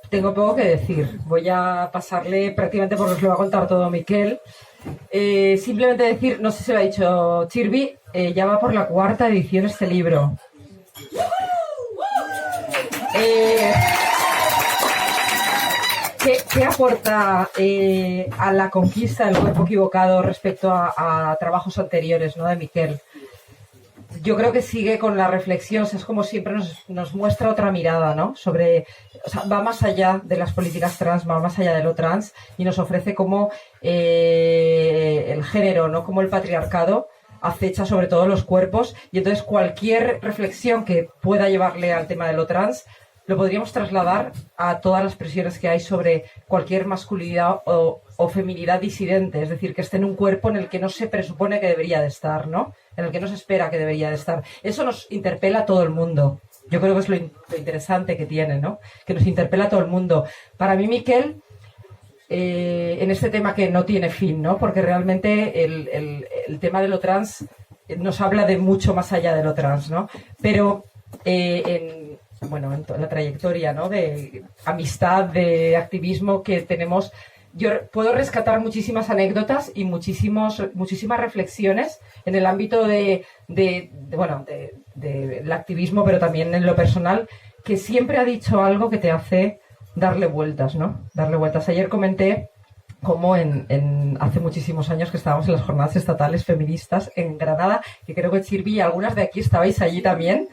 tengo poco que decir. Voy a pasarle prácticamente porque os lo va a contar todo Miquel. Simplemente decir, no sé si lo ha dicho Chirvi, ya va por la 4ª edición este libro. ¿Qué aporta a la conquista del cuerpo equivocado respecto a trabajos anteriores, ¿no?, de Miquel? Yo creo que sigue con la reflexión, o sea, es como siempre nos muestra otra mirada, ¿no? Sobre, o sea, va más allá de las políticas trans, va más allá de lo trans y nos ofrece cómo el género, ¿no?, como el patriarcado acecha sobre todo los cuerpos, y entonces cualquier reflexión que pueda llevarle al tema de lo trans lo podríamos trasladar a todas las presiones que hay sobre cualquier masculinidad o feminidad disidente, es decir, que esté en un cuerpo en el que no se presupone que debería de estar, ¿no?, en el que no se espera que debería de estar. Eso nos interpela a todo el mundo. Yo creo que es lo interesante que tiene, ¿no?, que nos interpela a todo el mundo. Para mí, Miquel, en este tema que no tiene fin, ¿no?, porque realmente el tema de lo trans nos habla de mucho más allá de lo trans, ¿no? Pero en la trayectoria, ¿no?, de amistad, de activismo que tenemos, yo puedo rescatar muchísimas anécdotas y muchísimas reflexiones en el ámbito del activismo, pero también en lo personal, que siempre ha dicho algo que te hace darle vueltas, ¿no? Darle vueltas. Ayer comenté cómo hace muchísimos años que estábamos en las jornadas estatales feministas en Granada, que creo que Chirvi y algunas de aquí estabais allí también,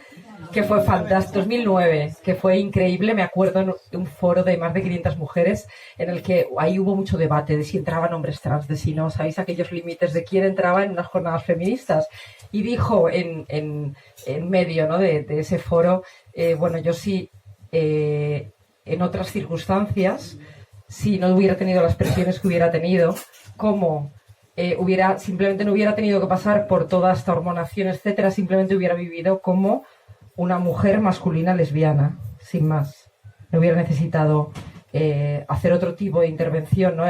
que fue fantástico, 2009, que fue increíble. Me acuerdo de un foro de más de 500 mujeres en el que ahí hubo mucho debate de si entraban hombres trans, de si no, ¿sabéis? Aquellos límites de quién entraba en unas jornadas feministas. Y dijo en medio, ¿no?, de ese foro, yo sí, en otras circunstancias, si no hubiera tenido las presiones que hubiera tenido, como simplemente no hubiera tenido que pasar por toda esta hormonación, etcétera, simplemente hubiera vivido como una mujer masculina lesbiana, sin más. No hubiera necesitado hacer otro tipo de intervención, ¿no?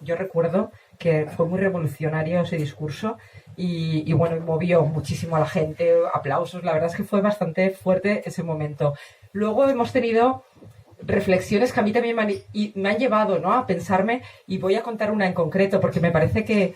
Yo recuerdo que fue muy revolucionario ese discurso y movió muchísimo a la gente, aplausos. La verdad es que fue bastante fuerte ese momento. Luego hemos tenido reflexiones que a mí también me han llevado, ¿no?, a pensarme, y voy a contar una en concreto porque me parece que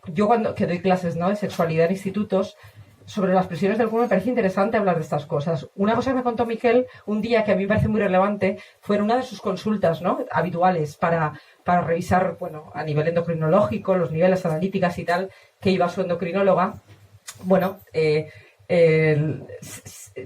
yo que doy clases, ¿no?, de sexualidad en institutos, sobre las presiones del cuerpo, me parece interesante hablar de estas cosas. Una cosa que me contó Miquel un día que a mí me parece muy relevante fue en una de sus consultas, ¿no?, habituales para revisar, a nivel endocrinológico, los niveles analíticas y tal, que iba su endocrinóloga.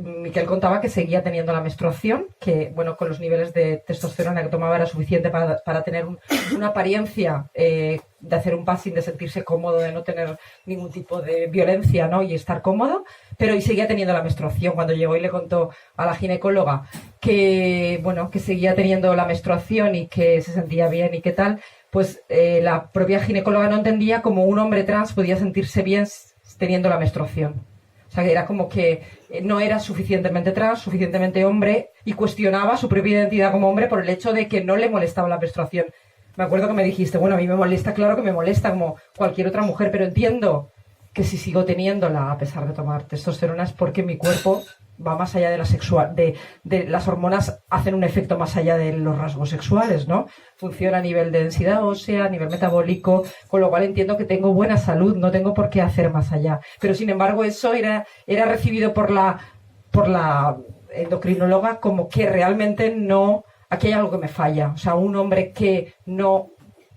Miquel contaba que seguía teniendo la menstruación, que con los niveles de testosterona que tomaba era suficiente para tener una apariencia de hacer un passing, de sentirse cómodo, de no tener ningún tipo de violencia, ¿no?, y estar cómodo, pero y seguía teniendo la menstruación. Cuando llegó y le contó a la ginecóloga que seguía teniendo la menstruación y que se sentía bien y qué tal, pues la propia ginecóloga no entendía cómo un hombre trans podía sentirse bien teniendo la menstruación. O sea, que era como que no era suficientemente trans, suficientemente hombre, y cuestionaba su propia identidad como hombre por el hecho de que no le molestaba la menstruación. Me acuerdo que me dijiste, a mí me molesta, claro que me molesta como cualquier otra mujer, pero entiendo que si sigo teniéndola a pesar de tomar testosterona es porque mi cuerpo va más allá de la sexual, de las hormonas hacen un efecto más allá de los rasgos sexuales, ¿no? Funciona a nivel de densidad ósea, a nivel metabólico, con lo cual entiendo que tengo buena salud, no tengo por qué hacer más allá. Pero sin embargo eso era recibido por la endocrinóloga como que realmente no, aquí hay algo que me falla. O sea, un hombre que no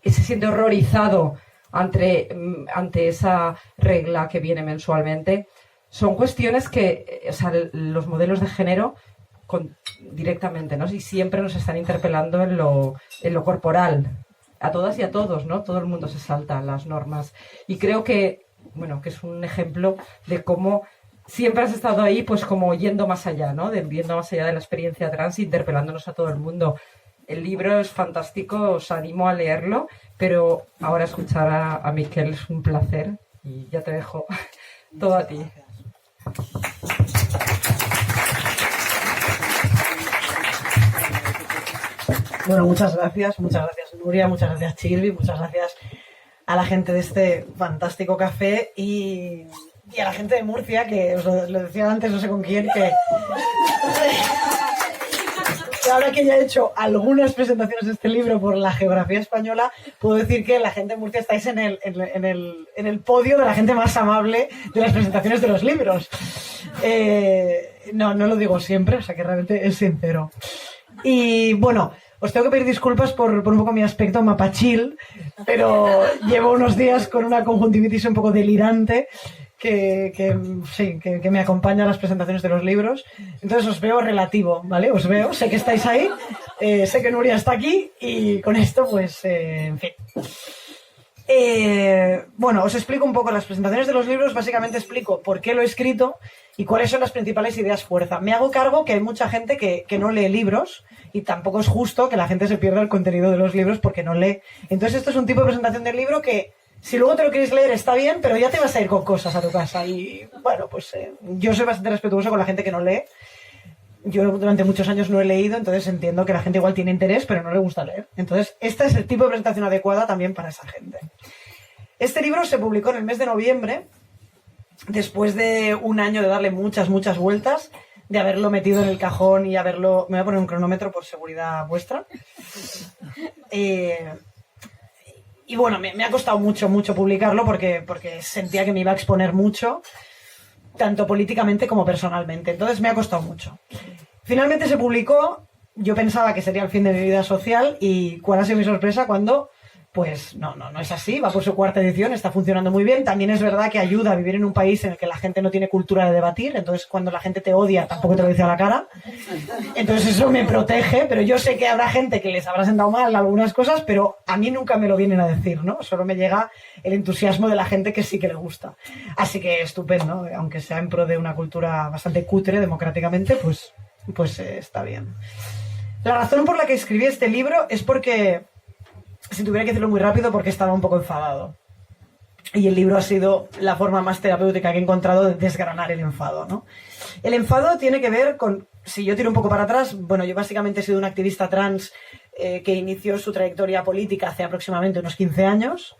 se siente horrorizado ante esa regla que viene mensualmente. Son cuestiones que, los modelos de género directamente, ¿no? Y siempre nos están interpelando en lo corporal, a todas y a todos, ¿no? Todo el mundo se salta las normas. Y creo que es un ejemplo de cómo siempre has estado ahí, pues como yendo más allá, ¿no? Yendo más allá de la experiencia trans, interpelándonos a todo el mundo. El libro es fantástico, os animo a leerlo, pero ahora escuchar a Miquel es un placer y ya te dejo todo a ti. Muchas gracias Nuria, muchas gracias Chirvi, muchas gracias a la gente de este fantástico café y a la gente de Murcia, que os lo decía antes, no sé con quién, ahora que ya he hecho algunas presentaciones de este libro por la geografía española, puedo decir que la gente de Murcia estáis en el podio de la gente más amable de las presentaciones de los libros. No lo digo siempre, o sea que realmente es sincero. Y bueno, os tengo que pedir disculpas por un poco mi aspecto mapachil, pero llevo unos días con una conjuntivitis un poco delirante que me acompaña a las presentaciones de los libros. Entonces os veo relativo, ¿vale? Os veo, sé que estáis ahí, sé que Nuria está aquí y con esto, pues, en fin. Bueno, os explico un poco las presentaciones de los libros. Básicamente explico por qué lo he escrito y cuáles son las principales ideas fuerza. Me hago cargo que hay mucha gente que no lee libros y tampoco es justo que la gente se pierda el contenido de los libros porque no lee. Entonces esto es un tipo de presentación del libro que si luego te lo quieres leer está bien, pero ya te vas a ir con cosas a tu casa. Y bueno, pues yo soy bastante respetuoso con la gente que no lee. Yo durante muchos años no he leído, entonces entiendo que la gente igual tiene interés, pero no le gusta leer. Entonces, este es el tipo de presentación adecuada también para esa gente. Este libro se publicó en el mes de noviembre, después de un año de darle muchas vueltas, de haberlo metido en el cajón y haberlo... Me voy a poner un cronómetro por seguridad vuestra. Y bueno, me ha costado mucho publicarlo porque sentía que me iba a exponer mucho, tanto políticamente como personalmente. Entonces me ha costado mucho. Finalmente se publicó, yo pensaba que sería el fin de mi vida social y cuál ha sido mi sorpresa cuando, pues no es así, va por su cuarta edición, está funcionando muy bien. También es verdad que ayuda a vivir en un país en el que la gente no tiene cultura de debatir, entonces cuando la gente te odia tampoco te lo dice a la cara. Entonces eso me protege, pero yo sé que habrá gente que les habrá sentado mal algunas cosas, pero a mí nunca me lo vienen a decir, ¿no? Solo me llega el entusiasmo de la gente que sí que le gusta. Así que estupendo, aunque sea en pro de una cultura bastante cutre democráticamente, pues está bien. La razón por la que escribí este libro es porque... Si tuviera que decirlo muy rápido, porque estaba un poco enfadado. Y el libro ha sido la forma más terapéutica que he encontrado de desgranar el enfado, ¿no? El enfado tiene que ver con... Si yo tiro un poco para atrás, bueno, yo básicamente he sido una activista trans que inició su trayectoria política hace aproximadamente unos 15 años,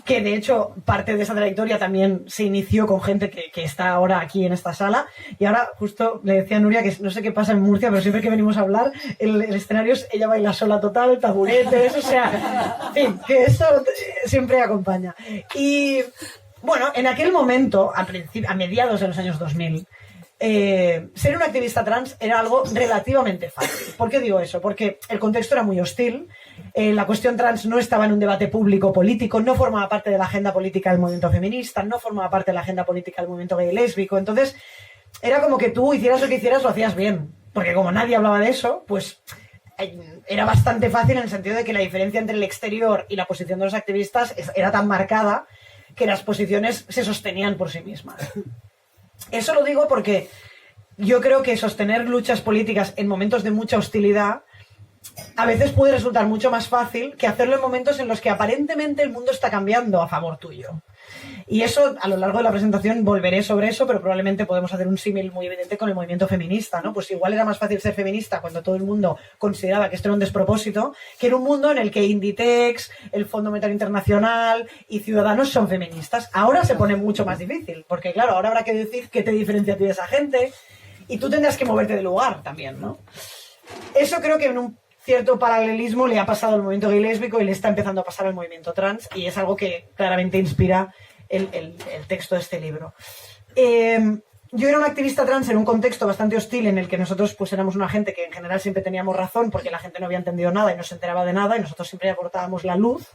que de hecho parte de esa trayectoria también se inició con gente que está ahora aquí en esta sala. Y ahora justo le decía a Nuria que no sé qué pasa en Murcia, pero siempre que venimos a hablar, el escenario es ella baila sola total, taburetes, o sea, en fin, que eso siempre acompaña. Y bueno, en aquel momento, a mediados de los años 2000, ser una activista trans era algo relativamente fácil. ¿Por qué digo eso? Porque el contexto era muy hostil, la cuestión trans no estaba en un debate público político, no formaba parte de la agenda política del movimiento feminista, no formaba parte de la agenda política del movimiento gay y lésbico. Entonces era como que tú hicieras lo que hicieras, lo hacías bien, porque como nadie hablaba de eso, pues era bastante fácil en el sentido de que la diferencia entre el exterior y la posición de los activistas era tan marcada que las posiciones se sostenían por sí mismas. Eso lo digo porque yo creo que sostener luchas políticas en momentos de mucha hostilidad a veces puede resultar mucho más fácil que hacerlo en momentos en los que aparentemente el mundo está cambiando a favor tuyo. Y eso, a lo largo de la presentación volveré sobre eso, pero probablemente podemos hacer un símil muy evidente con el movimiento feminista, ¿no? Pues igual era más fácil ser feminista cuando todo el mundo consideraba que esto era un despropósito, que en un mundo en el que Inditex, el Fondo Monetario Internacional y Ciudadanos son feministas. Ahora se pone mucho más difícil, porque claro, ahora habrá que decir qué te diferencia a ti de esa gente y tú tendrás que moverte de lugar también, ¿no? Eso creo que en un cierto paralelismo le ha pasado al movimiento gay lésbico y le está empezando a pasar al movimiento trans, y es algo que claramente inspira el texto de este libro. Yo era una activista trans en un contexto bastante hostil en el que nosotros pues éramos una gente que en general siempre teníamos razón porque la gente no había entendido nada y no se enteraba de nada y nosotros siempre aportábamos la luz,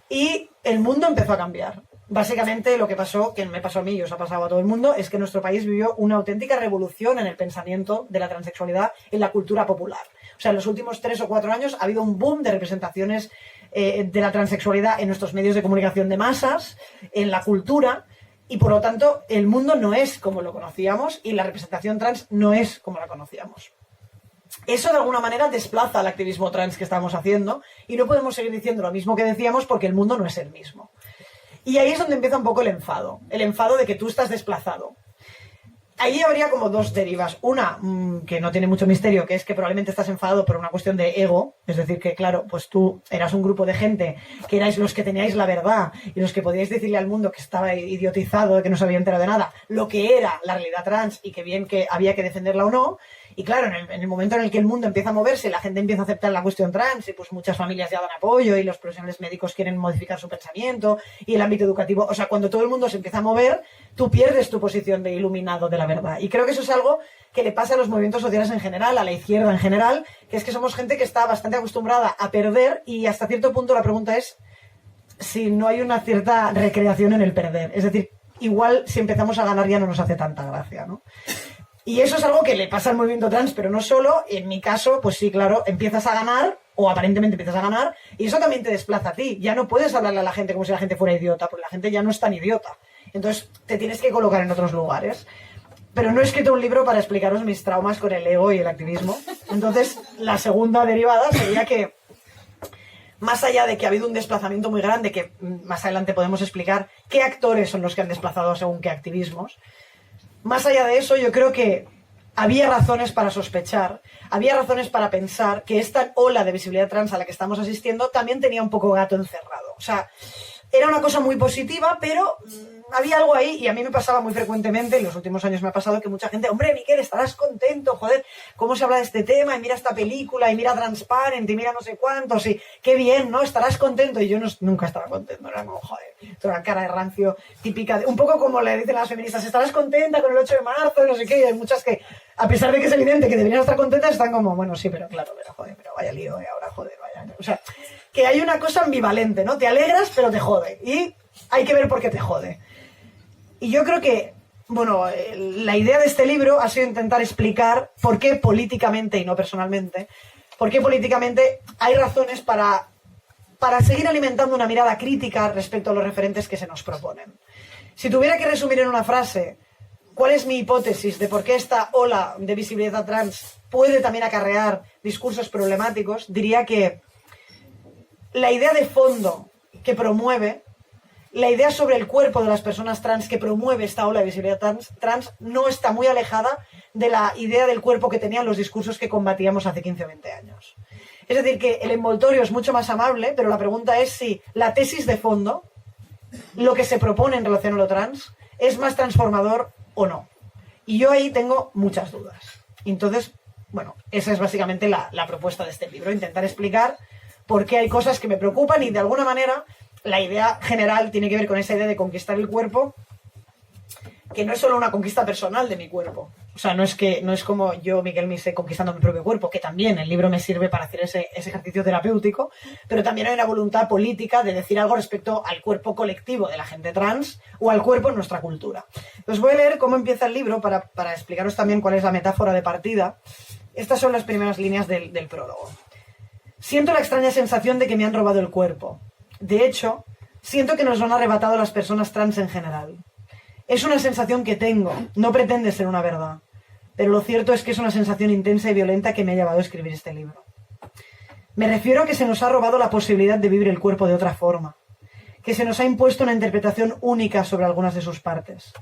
y el mundo empezó a cambiar. Básicamente lo que pasó, que me pasó a mí y os ha pasado a todo el mundo, es que nuestro país vivió una auténtica revolución en el pensamiento de la transexualidad en la cultura popular. O sea, en los últimos 3 o 4 años ha habido un boom de representaciones de la transexualidad en nuestros medios de comunicación de masas, en la cultura, y por lo tanto el mundo no es como lo conocíamos y la representación trans no es como la conocíamos. Eso de alguna manera desplaza al activismo trans que estamos haciendo y no podemos seguir diciendo lo mismo que decíamos porque el mundo no es el mismo. Y ahí es donde empieza un poco el enfado de que tú estás desplazado. Ahí habría como 2 derivas. Una, que no tiene mucho misterio, que es que probablemente estás enfadado por una cuestión de ego. Es decir, que claro, pues tú eras un grupo de gente que erais los que teníais la verdad y los que podíais decirle al mundo que estaba idiotizado, que no se había enterado de nada, lo que era la realidad trans y que bien que había que defenderla o no. Y claro, en el momento en el que el mundo empieza a moverse, la gente empieza a aceptar la cuestión trans y pues muchas familias ya dan apoyo y los profesionales médicos quieren modificar su pensamiento y el ámbito educativo, o sea, cuando todo el mundo se empieza a mover, tú pierdes tu posición de iluminado de la verdad. Y creo que eso es algo que le pasa a los movimientos sociales en general, a la izquierda en general, que es que somos gente que está bastante acostumbrada a perder y hasta cierto punto la pregunta es si no hay una cierta recreación en el perder. Es decir, igual si empezamos a ganar ya no nos hace tanta gracia, ¿no? Y eso es algo que le pasa al movimiento trans, pero no solo. En mi caso, pues sí, claro, empiezas a ganar, o aparentemente empiezas a ganar, y eso también te desplaza a ti. Ya no puedes hablarle a la gente como si la gente fuera idiota, porque la gente ya no es tan idiota. Entonces, te tienes que colocar en otros lugares. Pero no he escrito un libro para explicaros mis traumas con el ego y el activismo. Entonces, la segunda derivada sería que, más allá de que ha habido un desplazamiento muy grande, que más adelante podemos explicar qué actores son los que han desplazado según qué activismos, más allá de eso, yo creo que había razones para sospechar, había razones para pensar que esta ola de visibilidad trans a la que estamos asistiendo también tenía un poco gato encerrado. O sea, era una cosa muy positiva, pero había algo ahí, y a mí me pasaba muy frecuentemente, en los últimos años me ha pasado que mucha gente, hombre, Miquel, estarás contento, joder, cómo se habla de este tema, y mira esta película, y mira Transparent, y mira no sé cuántos, y qué bien, ¿no? Estarás contento, y yo nunca estaba contento, era como, joder, toda la cara de rancio típica, un poco como le dicen las feministas, estarás contenta con el 8 de marzo, no sé qué, y hay muchas que, a pesar de que es evidente que deberían estar contentas, están como, bueno, sí, pero claro, pero joder, pero vaya lío, ahora joder, vaya, o sea, que hay una cosa ambivalente, ¿no? Te alegras, pero te jode, y hay que ver por qué te jode. Y yo creo que, bueno, la idea de este libro ha sido intentar explicar por qué políticamente y no personalmente, por qué políticamente hay razones para seguir alimentando una mirada crítica respecto a los referentes que se nos proponen. Si tuviera que resumir en una frase cuál es mi hipótesis de por qué esta ola de visibilidad trans puede también acarrear discursos problemáticos, diría que la idea de fondo que promueve, la idea sobre el cuerpo de las personas trans que promueve esta ola de visibilidad trans no está muy alejada de la idea del cuerpo que tenían los discursos que combatíamos hace 15 o 20 años. Es decir, que el envoltorio es mucho más amable, pero la pregunta es si la tesis de fondo, lo que se propone en relación a lo trans, es más transformador o no. Y yo ahí tengo muchas dudas. Entonces, bueno, esa es básicamente la propuesta de este libro, intentar explicar por qué hay cosas que me preocupan y de alguna manera la idea general tiene que ver con esa idea de conquistar el cuerpo, que no es solo una conquista personal de mi cuerpo. O sea, no es como yo, Miquel Misé, conquistando mi propio cuerpo, que también el libro me sirve para hacer ese ejercicio terapéutico, pero también hay una voluntad política de decir algo respecto al cuerpo colectivo de la gente trans o al cuerpo en nuestra cultura. Os voy a leer cómo empieza el libro para explicaros también cuál es la metáfora de partida. Estas son las primeras líneas del prólogo. Siento la extraña sensación de que me han robado el cuerpo. De hecho, siento que nos lo han arrebatado las personas trans en general. Es una sensación que tengo, no pretende ser una verdad, pero lo cierto es que es una sensación intensa y violenta que me ha llevado a escribir este libro. Me refiero a que se nos ha robado la posibilidad de vivir el cuerpo de otra forma, que se nos ha impuesto una interpretación única sobre algunas de sus partes.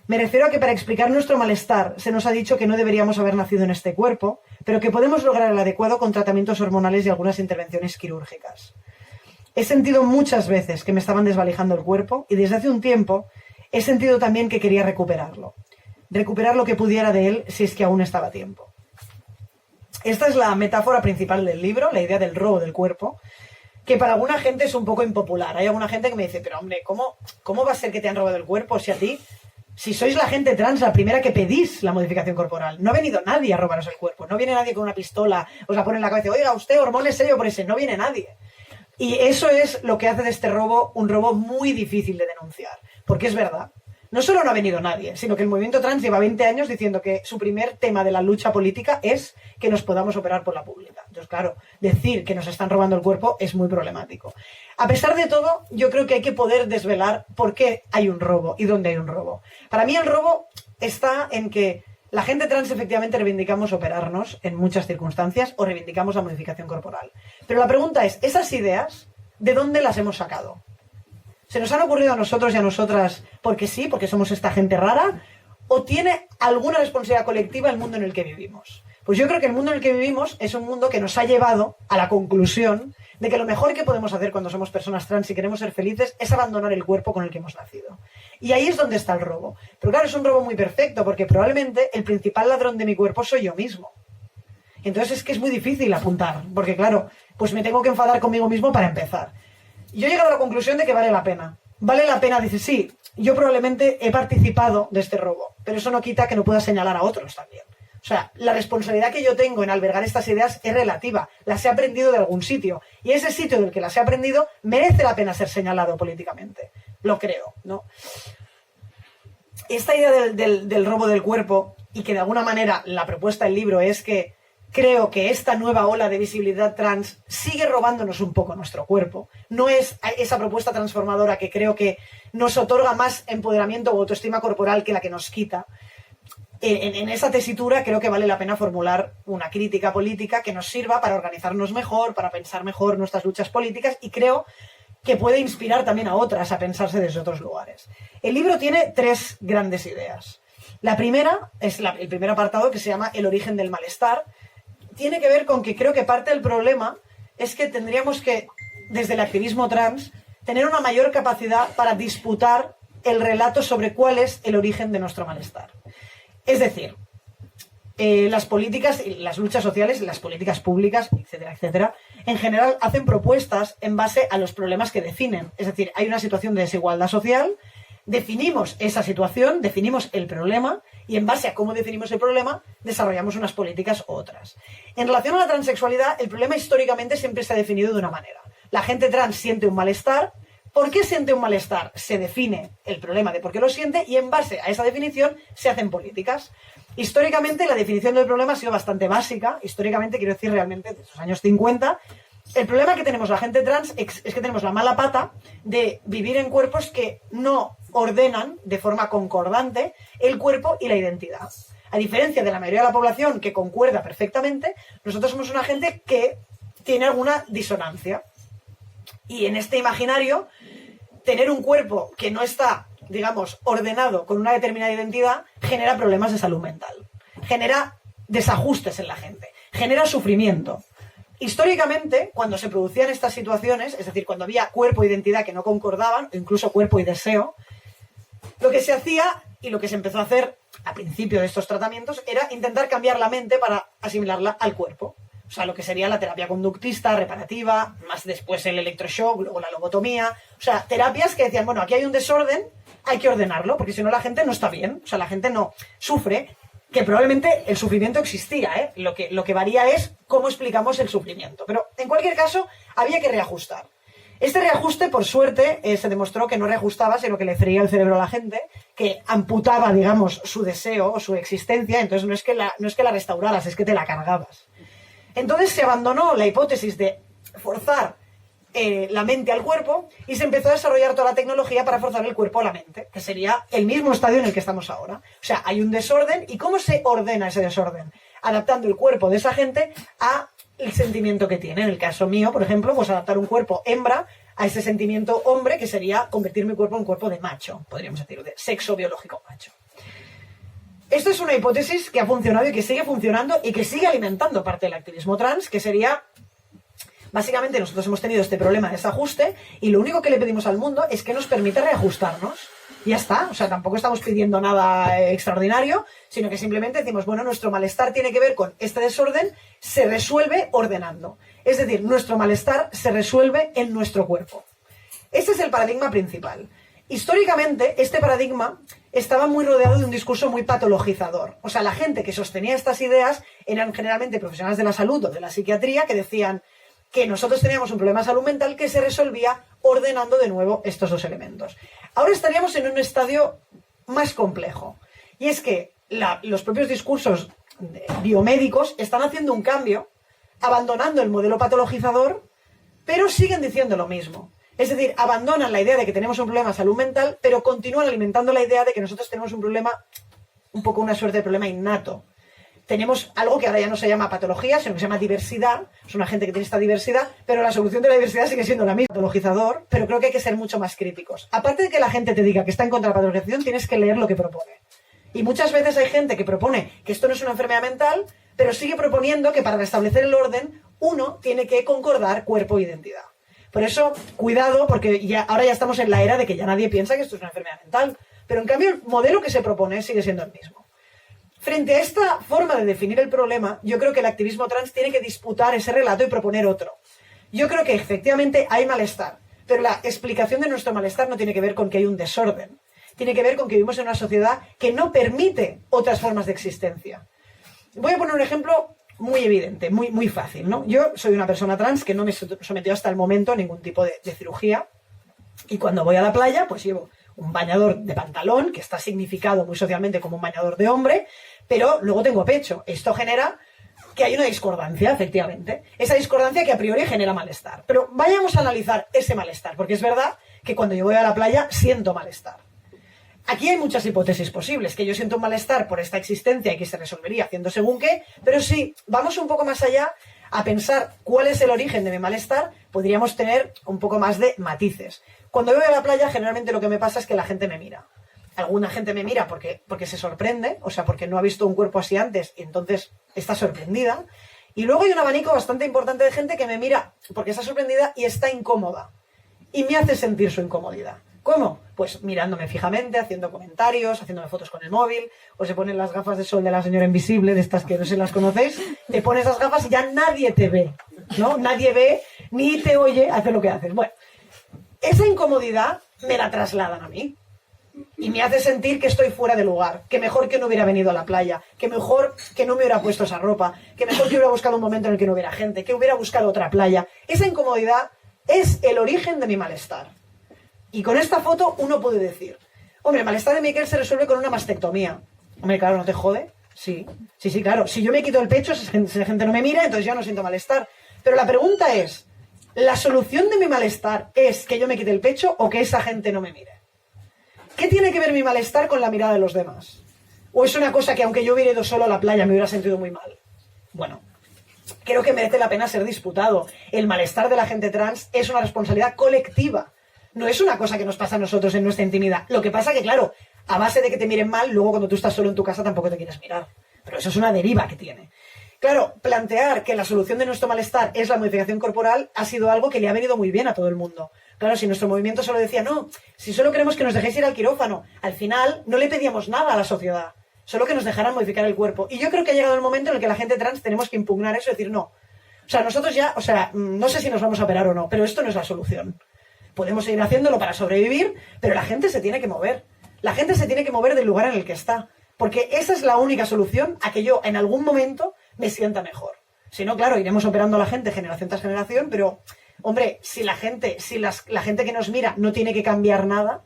Me refiero a que para explicar nuestro malestar se nos ha dicho que no deberíamos haber nacido en este cuerpo, pero que podemos lograr el adecuado con tratamientos hormonales y algunas intervenciones quirúrgicas. He sentido muchas veces que me estaban desvalijando el cuerpo y desde hace un tiempo he sentido también que quería recuperarlo. Recuperar lo que pudiera de él si es que aún estaba a tiempo. Esta es la metáfora principal del libro, la idea del robo del cuerpo, que para alguna gente es un poco impopular. Hay alguna gente que me dice, pero hombre, ¿cómo va a ser que te han robado el cuerpo si a ti, si sois la gente trans, la primera que pedís la modificación corporal? No ha venido nadie a robaros el cuerpo, no viene nadie con una pistola, os la pone en la cabeza, oiga, usted, hormones yo por ese, no viene nadie. Y eso es lo que hace de este robo un robo muy difícil de denunciar. Porque es verdad, no solo no ha venido nadie, sino que el movimiento trans lleva 20 años diciendo que su primer tema de la lucha política es que nos podamos operar por la pública. Entonces, claro, decir que nos están robando el cuerpo es muy problemático. A pesar de todo, yo creo que hay que poder desvelar por qué hay un robo y dónde hay un robo. Para mí el robo está en que la gente trans efectivamente reivindicamos operarnos en muchas circunstancias o reivindicamos la modificación corporal. Pero la pregunta es, ¿esas ideas de dónde las hemos sacado? ¿Se nos han ocurrido a nosotros y a nosotras porque sí, porque somos esta gente rara? ¿O tiene alguna responsabilidad colectiva el mundo en el que vivimos? Pues yo creo que el mundo en el que vivimos es un mundo que nos ha llevado a la conclusión de que lo mejor que podemos hacer cuando somos personas trans y queremos ser felices es abandonar el cuerpo con el que hemos nacido. Y ahí es donde está el robo. Pero claro, es un robo muy perfecto porque probablemente el principal ladrón de mi cuerpo soy yo mismo. Entonces es que es muy difícil apuntar, porque claro, pues me tengo que enfadar conmigo mismo para empezar. Yo he llegado a la conclusión de que vale la pena. Vale la pena decir, sí, yo probablemente he participado de este robo, pero eso no quita que no pueda señalar a otros también. O sea, la responsabilidad que yo tengo en albergar estas ideas es relativa. Las he aprendido de algún sitio. Y ese sitio del que las he aprendido merece la pena ser señalado políticamente. Lo creo, ¿no? Esta idea del robo del cuerpo, y que de alguna manera la propuesta del libro es que creo que esta nueva ola de visibilidad trans sigue robándonos un poco nuestro cuerpo. No es esa propuesta transformadora que creo que nos otorga más empoderamiento o autoestima corporal que la que nos quita. En esa tesitura creo que vale la pena formular una crítica política que nos sirva para organizarnos mejor, para pensar mejor nuestras luchas políticas, y creo que puede inspirar también a otras a pensarse desde otros lugares. El libro tiene 3 grandes ideas. La primera es el primer apartado, que se llama El origen del malestar. Tiene que ver con que creo que parte del problema es que tendríamos que, desde el activismo trans, tener una mayor capacidad para disputar el relato sobre cuál es el origen de nuestro malestar. Es decir, las políticas y las luchas sociales, las políticas públicas, etcétera, etcétera, en general hacen propuestas en base a los problemas que definen. Es decir, hay una situación de desigualdad social, definimos esa situación, definimos el problema, y en base a cómo definimos el problema, desarrollamos unas políticas u otras. En relación a la transexualidad, el problema históricamente siempre se ha definido de una manera. La gente trans siente un malestar. ¿Por qué siente un malestar? Se define el problema de por qué lo siente, y en base a esa definición se hacen políticas. Históricamente la definición del problema ha sido bastante básica. Históricamente, quiero decir realmente de los años 50, el problema que tenemos la gente trans es que tenemos la mala pata de vivir en cuerpos que no ordenan de forma concordante el cuerpo y la identidad. A diferencia de la mayoría de la población, que concuerda perfectamente, nosotros somos una gente que tiene alguna disonancia. Y en este imaginario, tener un cuerpo que no está, digamos, ordenado con una determinada identidad, genera problemas de salud mental, genera desajustes en la gente, genera sufrimiento. Históricamente, cuando se producían estas situaciones, es decir, cuando había cuerpo e identidad que no concordaban, o incluso cuerpo y deseo, lo que se hacía y lo que se empezó a hacer a principio de estos tratamientos era intentar cambiar la mente para asimilarla al cuerpo. O sea, lo que sería la terapia conductista, reparativa, más después el electroshock, luego la lobotomía. O sea, terapias que decían, bueno, aquí hay un desorden, hay que ordenarlo, porque si no la gente no está bien. O sea, la gente no sufre, que probablemente el sufrimiento existía, ¿eh? Lo que varía es cómo explicamos el sufrimiento. Pero, en cualquier caso, había que reajustar. Este reajuste, por suerte, se demostró que no reajustaba, sino que le freía el cerebro a la gente, que amputaba, digamos, su deseo o su existencia. Entonces no es que la restauraras, es que te la cargabas. Entonces se abandonó la hipótesis de forzar la mente al cuerpo y se empezó a desarrollar toda la tecnología para forzar el cuerpo a la mente, que sería el mismo estadio en el que estamos ahora. O sea, hay un desorden, ¿y cómo se ordena ese desorden? Adaptando el cuerpo de esa gente a el sentimiento que tiene. En el caso mío, por ejemplo, pues adaptar un cuerpo hembra a ese sentimiento hombre, que sería convertir mi cuerpo en un cuerpo de macho, podríamos decir, de sexo biológico macho. Esto es una hipótesis que ha funcionado y que sigue funcionando y que sigue alimentando parte del activismo trans, que sería, básicamente nosotros hemos tenido este problema de desajuste y lo único que le pedimos al mundo es que nos permita reajustarnos. Y ya está, o sea, tampoco estamos pidiendo nada extraordinario, sino que simplemente decimos, bueno, nuestro malestar tiene que ver con este desorden, se resuelve ordenando. Es decir, nuestro malestar se resuelve en nuestro cuerpo. Ese es el paradigma principal. Históricamente, este paradigma estaba muy rodeado de un discurso muy patologizador. O sea, la gente que sostenía estas ideas eran generalmente profesionales de la salud o de la psiquiatría que decían que nosotros teníamos un problema de salud mental que se resolvía ordenando de nuevo estos dos elementos. Ahora estaríamos en un estadio más complejo. Y es que los propios discursos biomédicos están haciendo un cambio, abandonando el modelo patologizador, pero siguen diciendo lo mismo. Es decir, abandonan la idea de que tenemos un problema de salud mental, pero continúan alimentando la idea de que nosotros tenemos un problema, un poco una suerte de problema innato. Tenemos algo que ahora ya no se llama patología, sino que se llama diversidad. Es una gente que tiene esta diversidad, pero la solución de la diversidad sigue siendo la misma. Patologizador, pero creo que hay que ser mucho más críticos. Aparte de que la gente te diga que está en contra de la patologización, tienes que leer lo que propone. Y muchas veces hay gente que propone que esto no es una enfermedad mental, pero sigue proponiendo que para restablecer el orden, uno tiene que concordar cuerpo e identidad. Por eso, cuidado, porque ahora ya estamos en la era de que ya nadie piensa que esto es una enfermedad mental. Pero en cambio, el modelo que se propone sigue siendo el mismo. Frente a esta forma de definir el problema, yo creo que el activismo trans tiene que disputar ese relato y proponer otro. Yo creo que efectivamente hay malestar, pero la explicación de nuestro malestar no tiene que ver con que hay un desorden. Tiene que ver con que vivimos en una sociedad que no permite otras formas de existencia. Voy a poner un ejemplo muy evidente, muy fácil, ¿no? Yo soy una persona trans que no me sometió hasta el momento a ningún tipo de cirugía, y cuando voy a la playa, pues llevo un bañador de pantalón, que está significado muy socialmente como un bañador de hombre, pero luego tengo pecho. Esto genera que hay una discordancia, efectivamente. Esa discordancia que a priori genera malestar. Pero vayamos a analizar ese malestar, porque es verdad que cuando yo voy a la playa siento malestar. Aquí hay muchas hipótesis posibles, que yo siento un malestar por esta existencia y que se resolvería haciendo según qué, pero si vamos un poco más allá a pensar cuál es el origen de mi malestar, podríamos tener un poco más de matices. Cuando yo voy a la playa, generalmente lo que me pasa es que la gente me mira. Alguna gente me mira porque se sorprende, o sea, porque no ha visto un cuerpo así antes y entonces está sorprendida. Y luego hay un abanico bastante importante de gente que me mira porque está sorprendida y está incómoda. Y me hace sentir su incomodidad. ¿Cómo? Pues mirándome fijamente, haciendo comentarios, haciéndome fotos con el móvil, o se ponen las gafas de sol de la señora invisible, de estas que no sé si las conocéis, te pones esas gafas y ya nadie te ve, ¿no? Nadie ve ni te oye hacer lo que haces. Bueno, esa incomodidad me la trasladan a mí. Y me hace sentir que estoy fuera de lugar, que mejor que no hubiera venido a la playa, que mejor que no me hubiera puesto esa ropa, que mejor que hubiera buscado un momento en el que no hubiera gente, que hubiera buscado otra playa. Esa incomodidad es el origen de mi malestar. Y con esta foto uno puede decir, hombre, el malestar de Miquel se resuelve con una mastectomía. Hombre, claro, ¿no te jode? Sí, claro. Si yo me quito el pecho, si la gente no me mira, entonces ya no siento malestar. Pero la pregunta es, ¿la solución de mi malestar es que yo me quite el pecho o que esa gente no me mire? ¿Qué tiene que ver mi malestar con la mirada de los demás? ¿O es una cosa que aunque yo hubiera ido solo a la playa me hubiera sentido muy mal? Bueno, creo que merece la pena ser disputado. El malestar de la gente trans es una responsabilidad colectiva. No es una cosa que nos pasa a nosotros en nuestra intimidad. Lo que pasa que, claro, a base de que te miren mal, luego cuando tú estás solo en tu casa tampoco te quieres mirar. Pero eso es una deriva que tiene. Claro, plantear que la solución de nuestro malestar es la modificación corporal ha sido algo que le ha venido muy bien a todo el mundo. Claro, si nuestro movimiento solo decía, no, si solo queremos que nos dejéis ir al quirófano, al final no le pedíamos nada a la sociedad, solo que nos dejaran modificar el cuerpo. Y yo creo que ha llegado el momento en el que la gente trans tenemos que impugnar eso y decir, no. O sea, nosotros ya, no sé si nos vamos a operar o no, pero esto no es la solución. Podemos seguir haciéndolo para sobrevivir, pero la gente se tiene que mover. La gente se tiene que mover del lugar en el que está. Porque esa es la única solución a que yo, en algún momento, me sienta mejor. Si no, claro, iremos operando a la gente generación tras generación, pero, hombre, si la gente que nos mira no tiene que cambiar nada,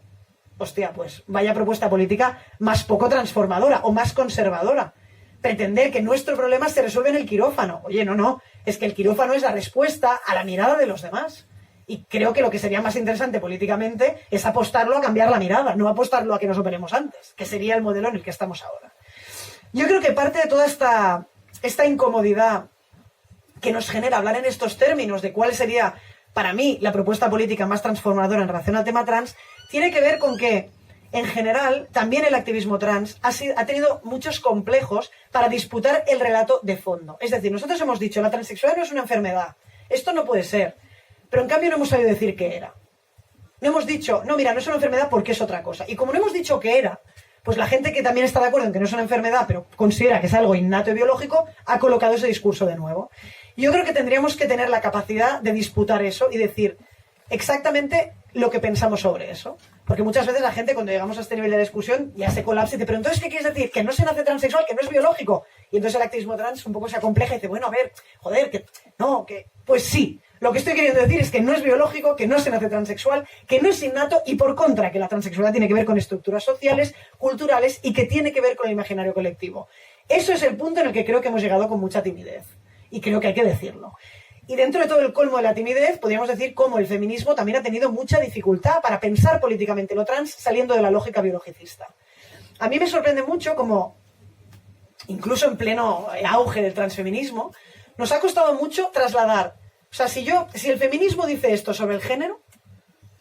hostia, pues vaya propuesta política más poco transformadora o más conservadora. Pretender que nuestro problema se resuelve en el quirófano. Oye, no, es que el quirófano es la respuesta a la mirada de los demás. Y creo que lo que sería más interesante políticamente es apostarlo a cambiar la mirada, no apostarlo a que nos operemos antes, que sería el modelo en el que estamos ahora. Yo creo que parte de toda esta incomodidad que nos genera hablar en estos términos de cuál sería, para mí, la propuesta política más transformadora en relación al tema trans, tiene que ver con que, en general, también el activismo trans ha tenido muchos complejos para disputar el relato de fondo. Es decir, nosotros hemos dicho, la transexualidad no es una enfermedad, esto no puede ser. Pero en cambio no hemos sabido decir qué era. No hemos dicho, no, mira, no es una enfermedad porque es otra cosa. Y como no hemos dicho qué era, pues la gente que también está de acuerdo en que no es una enfermedad, pero considera que es algo innato y biológico, ha colocado ese discurso de nuevo. Y yo creo que tendríamos que tener la capacidad de disputar eso y decir exactamente lo que pensamos sobre eso. Porque muchas veces la gente, cuando llegamos a este nivel de discusión, ya se colapsa y dice, pero entonces, ¿qué quieres decir? Que no se nace transexual, que no es biológico. Y entonces el activismo trans un poco se acompleja y dice, bueno, a ver, joder, pues sí. Lo que estoy queriendo decir es que no es biológico, que no se nace transexual, que no es innato y por contra que la transexualidad tiene que ver con estructuras sociales, culturales y que tiene que ver con el imaginario colectivo. Eso es el punto en el que creo que hemos llegado con mucha timidez y creo que hay que decirlo. Y dentro de todo el colmo de la timidez, podríamos decir cómo el feminismo también ha tenido mucha dificultad para pensar políticamente lo trans saliendo de la lógica biologicista. A mí me sorprende mucho cómo, incluso en pleno auge del transfeminismo, nos ha costado mucho trasladar. O sea, si el feminismo dice esto sobre el género,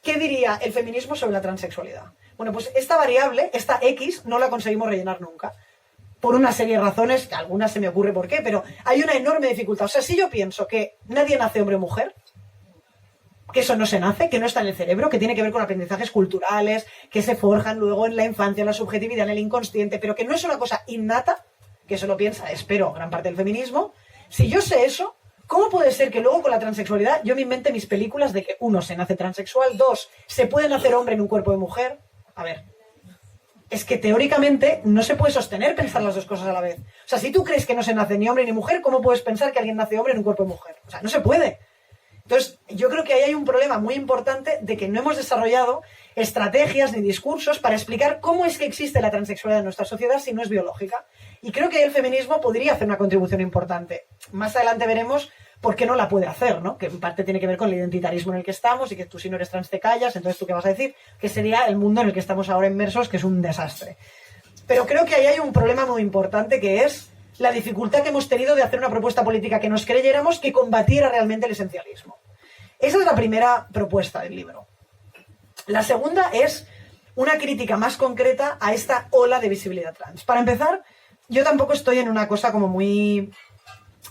¿qué diría el feminismo sobre la transexualidad? Bueno, pues esta variable, esta X, no la conseguimos rellenar nunca. Por una serie de razones, que algunas se me ocurre por qué, pero hay una enorme dificultad. O sea, si yo pienso que nadie nace hombre o mujer, que eso no se nace, que no está en el cerebro, que tiene que ver con aprendizajes culturales, que se forjan luego en la infancia, en la subjetividad, en el inconsciente, pero que no es una cosa innata, que eso lo piensa, espero, gran parte del feminismo. Si yo sé eso, ¿cómo puede ser que luego con la transexualidad yo me invente mis películas de que, uno, se nace transexual, dos, se puede nacer hombre en un cuerpo de mujer? A ver, es que teóricamente no se puede sostener pensar las dos cosas a la vez. O sea, si tú crees que no se nace ni hombre ni mujer, ¿cómo puedes pensar que alguien nace hombre en un cuerpo de mujer? O sea, no se puede. Entonces, yo creo que ahí hay un problema muy importante de que no hemos desarrollado estrategias ni discursos para explicar cómo es que existe la transexualidad en nuestra sociedad si no es biológica. Y creo que el feminismo podría hacer una contribución importante. Más adelante veremos por qué no la puede hacer, ¿no? Que en parte tiene que ver con el identitarismo en el que estamos y que tú si no eres trans te callas, entonces ¿tú qué vas a decir? Que sería el mundo en el que estamos ahora inmersos, que es un desastre. Pero creo que ahí hay un problema muy importante que es la dificultad que hemos tenido de hacer una propuesta política que nos creyéramos que combatiera realmente el esencialismo. Esa es la primera propuesta del libro. La segunda es una crítica más concreta a esta ola de visibilidad trans. Para empezar, yo tampoco estoy en una cosa como muy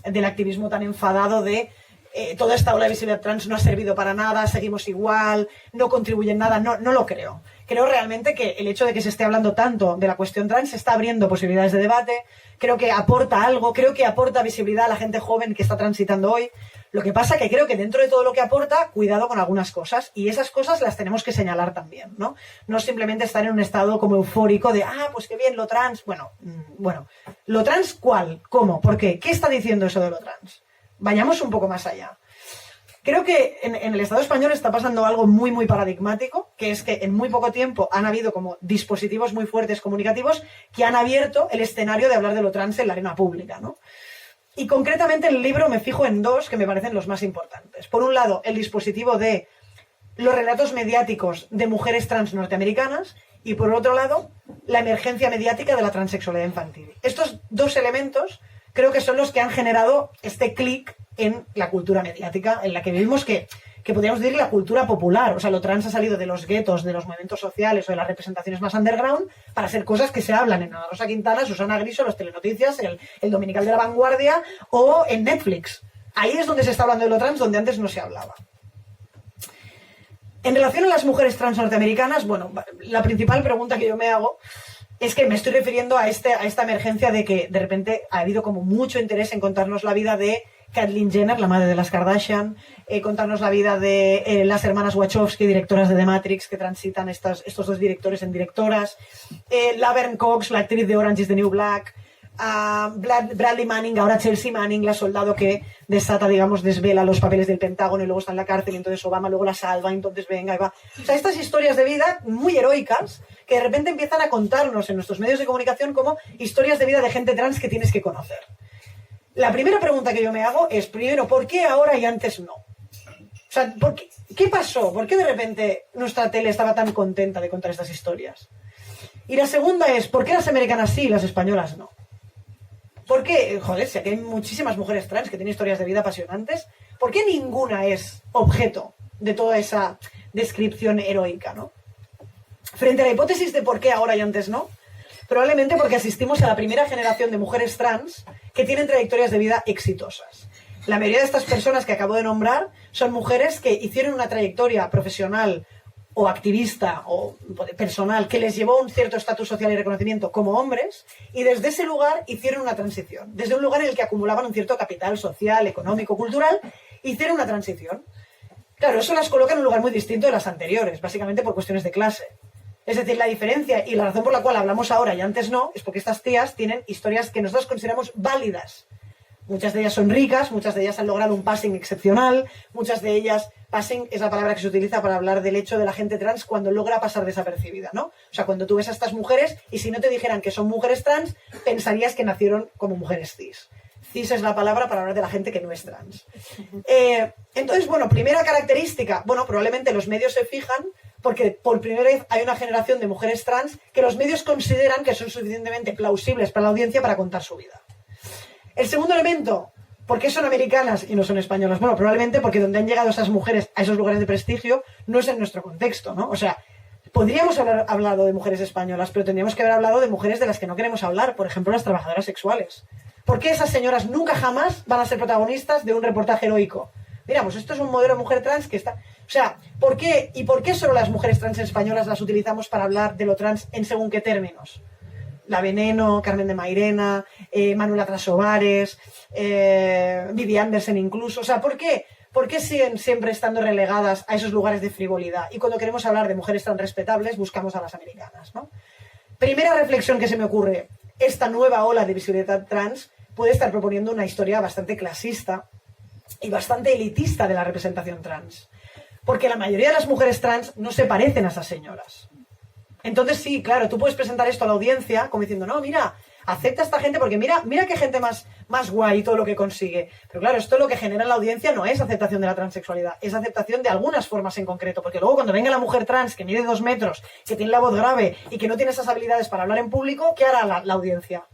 del activismo tan enfadado de toda esta ola de visibilidad trans no ha servido para nada, seguimos igual, no contribuye en nada, no lo creo. Creo realmente que el hecho de que se esté hablando tanto de la cuestión trans se está abriendo posibilidades de debate, creo que aporta algo, creo que aporta visibilidad a la gente joven que está transitando hoy. Lo que pasa que creo que dentro de todo lo que aporta, cuidado con algunas cosas, y esas cosas las tenemos que señalar también, ¿no? No simplemente estar en un estado como eufórico de, pues qué bien, lo trans. Bueno, ¿lo trans cuál? ¿Cómo? ¿Por qué? ¿Qué está diciendo eso de lo trans? Vayamos un poco más allá. Creo que en el Estado español está pasando algo muy, muy paradigmático, que es que en muy poco tiempo han habido como dispositivos muy fuertes comunicativos que han abierto el escenario de hablar de lo trans en la arena pública, ¿no? Y concretamente en el libro me fijo en dos que me parecen los más importantes. Por un lado, el dispositivo de los relatos mediáticos de mujeres trans norteamericanas y por otro lado, la emergencia mediática de la transexualidad infantil. Estos dos elementos creo que son los que han generado este clic en la cultura mediática en la que vivimos, que podríamos decir la cultura popular. O sea, lo trans ha salido de los guetos, de los movimientos sociales o de las representaciones más underground para ser cosas que se hablan en Ana Rosa Quintana, Susana Griso, los Telenoticias, el Dominical de la Vanguardia o en Netflix. Ahí es donde se está hablando de lo trans, donde antes no se hablaba. En relación a las mujeres trans norteamericanas, bueno, la principal pregunta que yo me hago es que me estoy refiriendo a esta emergencia de que de repente ha habido como mucho interés en contarnos la vida de Caitlyn Jenner, la madre de las Kardashian, contarnos la vida de las hermanas Wachowski, directoras de The Matrix, que transitan estos dos directores en directoras, Laverne Cox, la actriz de Orange is the New Black, Bradley Manning, ahora Chelsea Manning, la soldado que desata, digamos, desvela los papeles del Pentágono y luego está en la cárcel y entonces Obama luego la salva, entonces venga y va. O sea, estas historias de vida muy heroicas que de repente empiezan a contarnos en nuestros medios de comunicación como historias de vida de gente trans que tienes que conocer. La primera pregunta que yo me hago es, primero, ¿por qué ahora y antes no? O sea, ¿qué pasó? ¿Por qué de repente nuestra tele estaba tan contenta de contar estas historias? Y la segunda es, ¿por qué las americanas sí y las españolas no? ¿Por qué? Joder, si aquí hay muchísimas mujeres trans que tienen historias de vida apasionantes, ¿por qué ninguna es objeto de toda esa descripción heroica, ¿no? Frente a la hipótesis de por qué ahora y antes no, probablemente porque asistimos a la primera generación de mujeres trans que tienen trayectorias de vida exitosas. La mayoría de estas personas que acabo de nombrar son mujeres que hicieron una trayectoria profesional o activista o personal que les llevó a un cierto estatus social y reconocimiento como hombres, y desde ese lugar hicieron una transición. Desde un lugar en el que acumulaban un cierto capital social, económico, cultural, hicieron una transición. Claro, eso las coloca en un lugar muy distinto de las anteriores, básicamente por cuestiones de clase. Es decir, la diferencia y la razón por la cual hablamos ahora y antes no, es porque estas tías tienen historias que nosotros consideramos válidas. Muchas de ellas son ricas, muchas de ellas han logrado un passing excepcional, muchas de ellas, passing es la palabra que se utiliza para hablar del hecho de la gente trans cuando logra pasar desapercibida, ¿no? O sea, cuando tú ves a estas mujeres y si no te dijeran que son mujeres trans, pensarías que nacieron como mujeres cis. Cis es la palabra para hablar de la gente que no es trans. Entonces, bueno, primera característica, bueno, probablemente los medios se fijan porque por primera vez hay una generación de mujeres trans que los medios consideran que son suficientemente plausibles para la audiencia para contar su vida. El segundo elemento, ¿por qué son americanas y no son españolas? Bueno, probablemente porque donde han llegado esas mujeres a esos lugares de prestigio no es en nuestro contexto, ¿no? O sea, podríamos haber hablado de mujeres españolas, pero tendríamos que haber hablado de mujeres de las que no queremos hablar, por ejemplo, las trabajadoras sexuales. ¿Por qué esas señoras nunca jamás van a ser protagonistas de un reportaje heroico? Mira, pues esto es un modelo de mujer trans que está... O sea, ¿por qué solo las mujeres trans españolas las utilizamos para hablar de lo trans en según qué términos? La Veneno, Carmen de Mairena, Manuela Trasobares, Vivi Andersen incluso. O sea, ¿por qué? ¿Por qué siguen siempre estando relegadas a esos lugares de frivolidad? Y cuando queremos hablar de mujeres tan respetables, buscamos a las americanas, ¿no? Primera reflexión que se me ocurre. Esta nueva ola de visibilidad trans puede estar proponiendo una historia bastante clasista y bastante elitista de la representación trans. Porque la mayoría de las mujeres trans no se parecen a esas señoras. Entonces sí, claro, tú puedes presentar esto a la audiencia como diciendo, no, mira, acepta a esta gente porque mira qué gente más guay y todo lo que consigue. Pero claro, esto lo que genera en la audiencia no es aceptación de la transexualidad, es aceptación de algunas formas en concreto. Porque luego cuando venga la mujer trans que mide 2 metros, que tiene la voz grave y que no tiene esas habilidades para hablar en público, ¿qué hará la audiencia?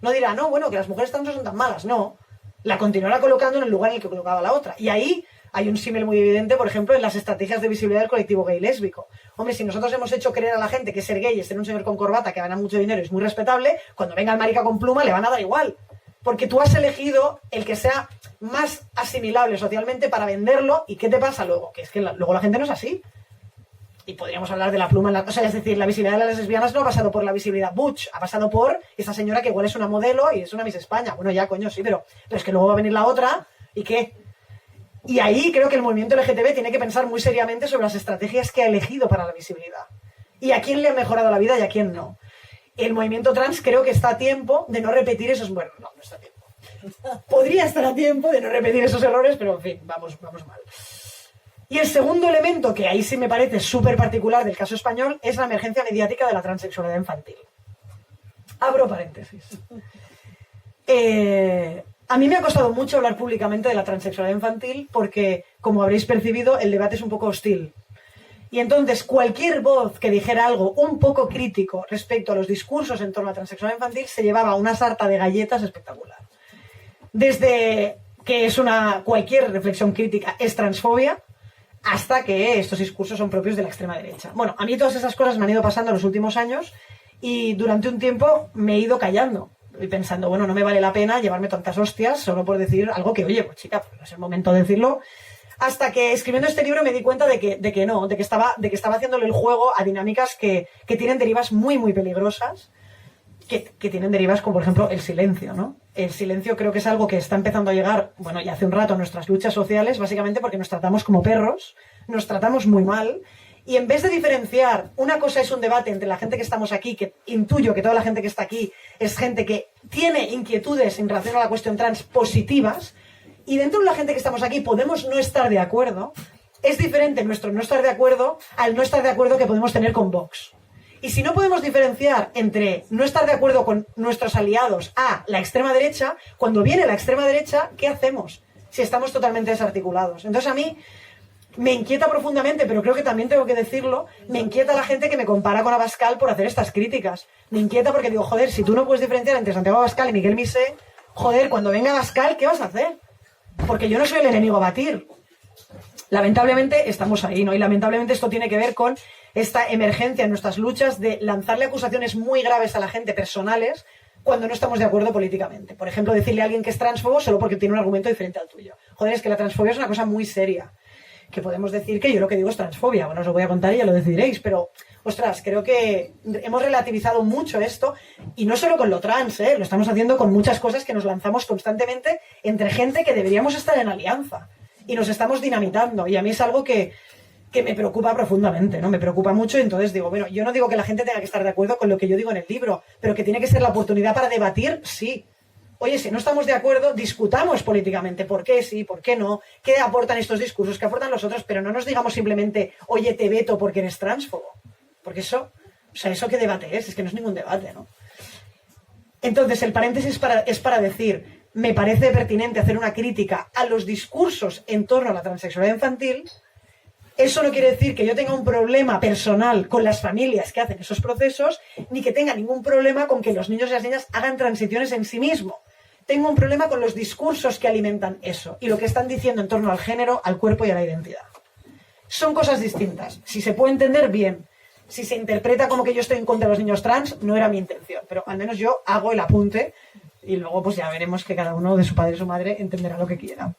No dirá, no, bueno, que las mujeres trans no son tan malas, no. La continuará colocando en el lugar en el que colocaba la otra. Y ahí hay un símil muy evidente, por ejemplo, en las estrategias de visibilidad del colectivo gay lésbico. Hombre, si nosotros hemos hecho creer a la gente que ser gay es ser un señor con corbata que gana mucho dinero y es muy respetable, cuando venga el marica con pluma le van a dar igual. Porque tú has elegido el que sea más asimilable socialmente para venderlo. ¿Y qué te pasa luego? Que es que luego la gente no es así. Y podríamos hablar de la pluma o sea, es decir, la visibilidad de las lesbianas no ha pasado por la visibilidad butch, ha pasado por esa señora que igual es una modelo y es una Miss España. Bueno, ya, coño, sí, pero es que luego va a venir la otra ¿y qué? Y ahí creo que el movimiento LGTB tiene que pensar muy seriamente sobre las estrategias que ha elegido para la visibilidad. Y a quién le ha mejorado la vida y a quién no. El movimiento trans creo que está a tiempo de no repetir esos... Bueno, no está a tiempo. Podría estar a tiempo de no repetir esos errores, pero en fin, vamos mal. Y el segundo elemento, que ahí sí me parece súper particular del caso español, es la emergencia mediática de la transexualidad infantil. Abro paréntesis. A mí me ha costado mucho hablar públicamente de la transexualidad infantil porque, como habréis percibido, el debate es un poco hostil. Y entonces cualquier voz que dijera algo un poco crítico respecto a los discursos en torno a la transexualidad infantil se llevaba una sarta de galletas espectacular. Desde que cualquier reflexión crítica es transfobia, hasta que estos discursos son propios de la extrema derecha. Bueno, a mí todas esas cosas me han ido pasando en los últimos años y durante un tiempo me he ido callando y pensando, bueno, no me vale la pena llevarme tantas hostias solo por decir algo que, oye, pues chica, pues no es el momento de decirlo. Hasta que escribiendo este libro me di cuenta de que estaba haciéndole el juego a dinámicas que tienen derivas muy, muy peligrosas, que tienen derivas como, por ejemplo, el silencio, ¿no? El silencio creo que es algo que está empezando a llegar, bueno, ya hace un rato a nuestras luchas sociales, básicamente porque nos tratamos como perros, nos tratamos muy mal, y en vez de diferenciar, una cosa es un debate entre la gente que estamos aquí, que intuyo que toda la gente que está aquí es gente que tiene inquietudes en relación a la cuestión trans positivas, y dentro de la gente que estamos aquí podemos no estar de acuerdo, es diferente nuestro no estar de acuerdo al no estar de acuerdo que podemos tener con Vox. Y si no podemos diferenciar entre no estar de acuerdo con nuestros aliados a la extrema derecha, cuando viene la extrema derecha, ¿qué hacemos? Si estamos totalmente desarticulados. Entonces a mí me inquieta profundamente, pero creo que también tengo que decirlo, me inquieta la gente que me compara con Abascal por hacer estas críticas. Me inquieta porque digo, joder, si tú no puedes diferenciar entre Santiago Abascal y Miguel Misé, joder, cuando venga Abascal, ¿qué vas a hacer? Porque yo no soy el enemigo a batir. Lamentablemente estamos ahí, ¿no? Y lamentablemente esto tiene que ver con esta emergencia en nuestras luchas de lanzarle acusaciones muy graves a la gente, personales, cuando no estamos de acuerdo políticamente. Por ejemplo, decirle a alguien que es transfobo solo porque tiene un argumento diferente al tuyo. Joder, es que la transfobia es una cosa muy seria. Que podemos decir que yo lo que digo es transfobia. Bueno, os lo voy a contar y ya lo decidiréis, pero, ostras, creo que hemos relativizado mucho esto, y no solo con lo trans, lo estamos haciendo con muchas cosas que nos lanzamos constantemente entre gente que deberíamos estar en alianza. Y nos estamos dinamitando, y a mí es algo que me preocupa profundamente, ¿no? Me preocupa mucho, y entonces digo, bueno, yo no digo que la gente tenga que estar de acuerdo con lo que yo digo en el libro, pero que tiene que ser la oportunidad para debatir, sí. Oye, si no estamos de acuerdo, discutamos políticamente por qué sí, por qué no, qué aportan estos discursos, qué aportan los otros, pero no nos digamos simplemente, oye, te veto porque eres transfobo. Porque eso, o sea, ¿eso qué debate es? Es que no es ningún debate, ¿no? Entonces, el paréntesis es para decir, me parece pertinente hacer una crítica a los discursos en torno a la transexualidad infantil. Eso no quiere decir que yo tenga un problema personal con las familias que hacen esos procesos, ni que tenga ningún problema con que los niños y las niñas hagan transiciones en sí mismos. Tengo un problema con los discursos que alimentan eso y lo que están diciendo en torno al género, al cuerpo y a la identidad. Son cosas distintas. Si se puede entender, bien. Si se interpreta como que yo estoy en contra de los niños trans, no era mi intención, pero al menos yo hago el apunte y luego pues ya veremos que cada uno de su padre y su madre entenderá lo que quiera.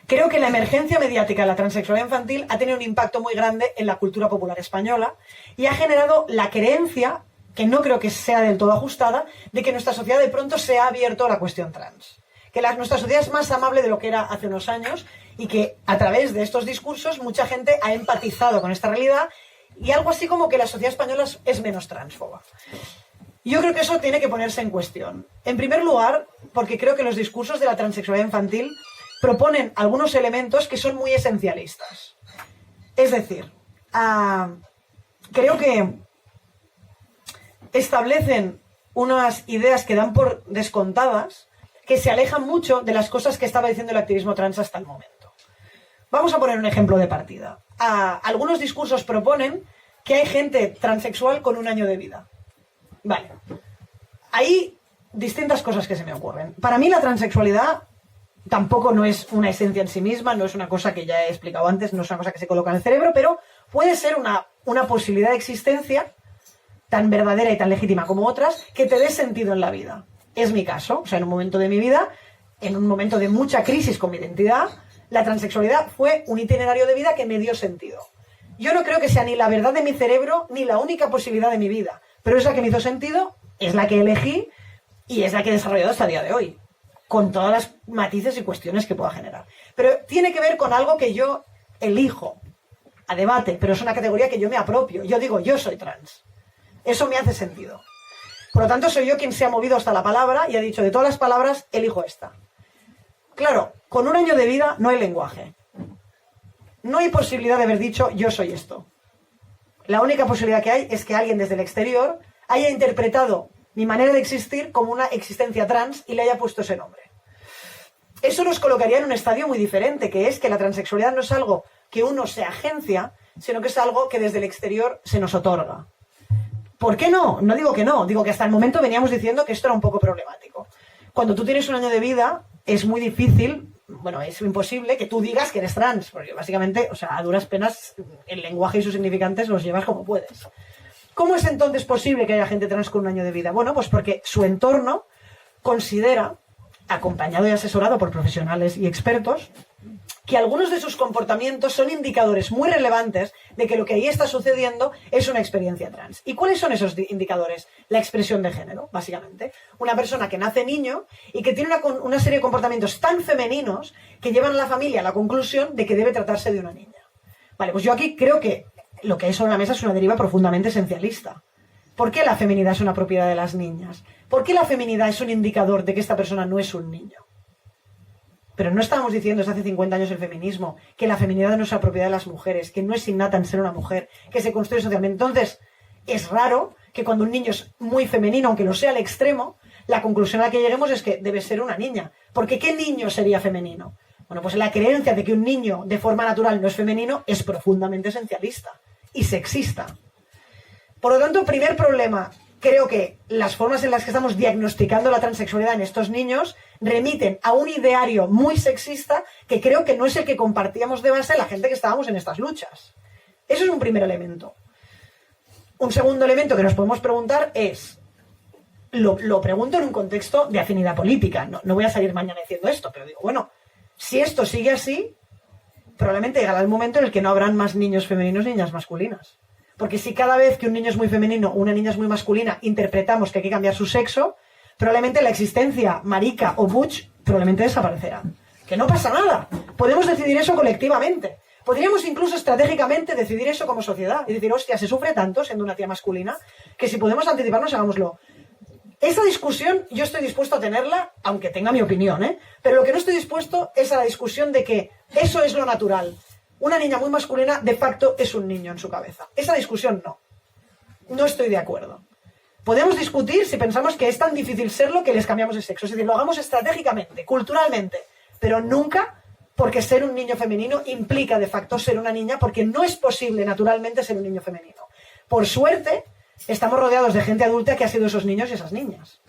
Creo que la emergencia mediática de la transexualidad infantil ha tenido un impacto muy grande en la cultura popular española y ha generado la creencia que no creo que sea del todo ajustada, de que nuestra sociedad de pronto se ha abierto a la cuestión trans. Que nuestra sociedad es más amable de lo que era hace unos años y que a través de estos discursos mucha gente ha empatizado con esta realidad y algo así como que la sociedad española es menos transfoba. Yo creo que eso tiene que ponerse en cuestión. En primer lugar, porque creo que los discursos de la transexualidad infantil proponen algunos elementos que son muy esencialistas. Es decir, creo que establecen unas ideas que dan por descontadas que se alejan mucho de las cosas que estaba diciendo el activismo trans hasta el momento. Vamos a poner un ejemplo de partida. Algunos discursos proponen que hay gente transexual con 1 año de vida. Vale. Hay distintas cosas que se me ocurren. Para mí la transexualidad tampoco no es una esencia en sí misma, no es una cosa que ya he explicado antes, no es una cosa que se coloca en el cerebro, pero puede ser una posibilidad de existencia tan verdadera y tan legítima como otras que te dé sentido en la vida. Es mi caso, o sea, en un momento de mi vida, en un momento de mucha crisis con mi identidad, la transexualidad fue un itinerario de vida que me dio sentido. Yo no creo que sea ni la verdad de mi cerebro ni la única posibilidad de mi vida, pero es la que me hizo sentido, es la que elegí y es la que he desarrollado hasta el día de hoy, con todas las matices y cuestiones que pueda generar. Pero tiene que ver con algo que yo elijo a debate, pero es una categoría que yo me apropio. Yo digo, yo soy trans. Eso me hace sentido. Por lo tanto, soy yo quien se ha movido hasta la palabra y ha dicho, de todas las palabras, elijo esta. Claro, con 1 año de vida no hay lenguaje. No hay posibilidad de haber dicho, yo soy esto. La única posibilidad que hay es que alguien desde el exterior haya interpretado mi manera de existir como una existencia trans y le haya puesto ese nombre. Eso nos colocaría en un estadio muy diferente, que es que la transexualidad no es algo que uno se agencia, sino que es algo que desde el exterior se nos otorga. ¿Por qué no? No digo que no, digo que hasta el momento veníamos diciendo que esto era un poco problemático. Cuando tú tienes 1 año de vida, es muy difícil, bueno, es imposible que tú digas que eres trans, porque básicamente, o sea, a duras penas, el lenguaje y sus significantes los llevas como puedes. ¿Cómo es entonces posible que haya gente trans con 1 año de vida? Bueno, pues porque su entorno considera, acompañado y asesorado por profesionales y expertos, que algunos de sus comportamientos son indicadores muy relevantes de que lo que ahí está sucediendo es una experiencia trans. ¿Y cuáles son esos indicadores? La expresión de género, básicamente. Una persona que nace niño y que tiene una serie de comportamientos tan femeninos que llevan a la familia a la conclusión de que debe tratarse de una niña. Vale, pues yo aquí creo que lo que hay sobre la mesa es una deriva profundamente esencialista. ¿Por qué la feminidad es una propiedad de las niñas? ¿Por qué la feminidad es un indicador de que esta persona no es un niño? Pero no estábamos diciendo desde hace 50 años el feminismo, que la feminidad no es la propiedad de las mujeres, que no es innata en ser una mujer, que se construye socialmente. Entonces, es raro que cuando un niño es muy femenino, aunque lo sea al extremo, la conclusión a la que lleguemos es que debe ser una niña. Porque ¿qué niño sería femenino? Bueno, pues la creencia de que un niño de forma natural no es femenino es profundamente esencialista y sexista. Por lo tanto, primer problema, creo que las formas en las que estamos diagnosticando la transexualidad en estos niños remiten a un ideario muy sexista que creo que no es el que compartíamos de base la gente que estábamos en estas luchas. Eso es un primer elemento. Un segundo elemento que nos podemos preguntar es, lo pregunto en un contexto de afinidad política, no voy a salir mañana diciendo esto, pero digo, bueno, si esto sigue así, probablemente llegará el momento en el que no habrán más niños femeninos ni niñas masculinas. Porque si cada vez que un niño es muy femenino o una niña es muy masculina interpretamos que hay que cambiar su sexo, probablemente la existencia marica o butch probablemente desaparecerá. Que no pasa nada. Podemos decidir eso colectivamente. Podríamos incluso estratégicamente decidir eso como sociedad y decir, hostia, se sufre tanto siendo una tía masculina que si podemos anticiparnos, hagámoslo. Esa discusión yo estoy dispuesto a tenerla, aunque tenga mi opinión, ¿eh? Pero lo que no estoy dispuesto es a la discusión de que eso es lo natural. Una niña muy masculina de facto es un niño en su cabeza. Esa discusión no. No estoy de acuerdo. Podemos discutir si pensamos que es tan difícil serlo que les cambiamos de sexo. Es decir, lo hagamos estratégicamente, culturalmente, pero nunca porque ser un niño femenino implica de facto ser una niña, porque no es posible naturalmente ser un niño femenino. Por suerte, estamos rodeados de gente adulta que ha sido esos niños y esas niñas.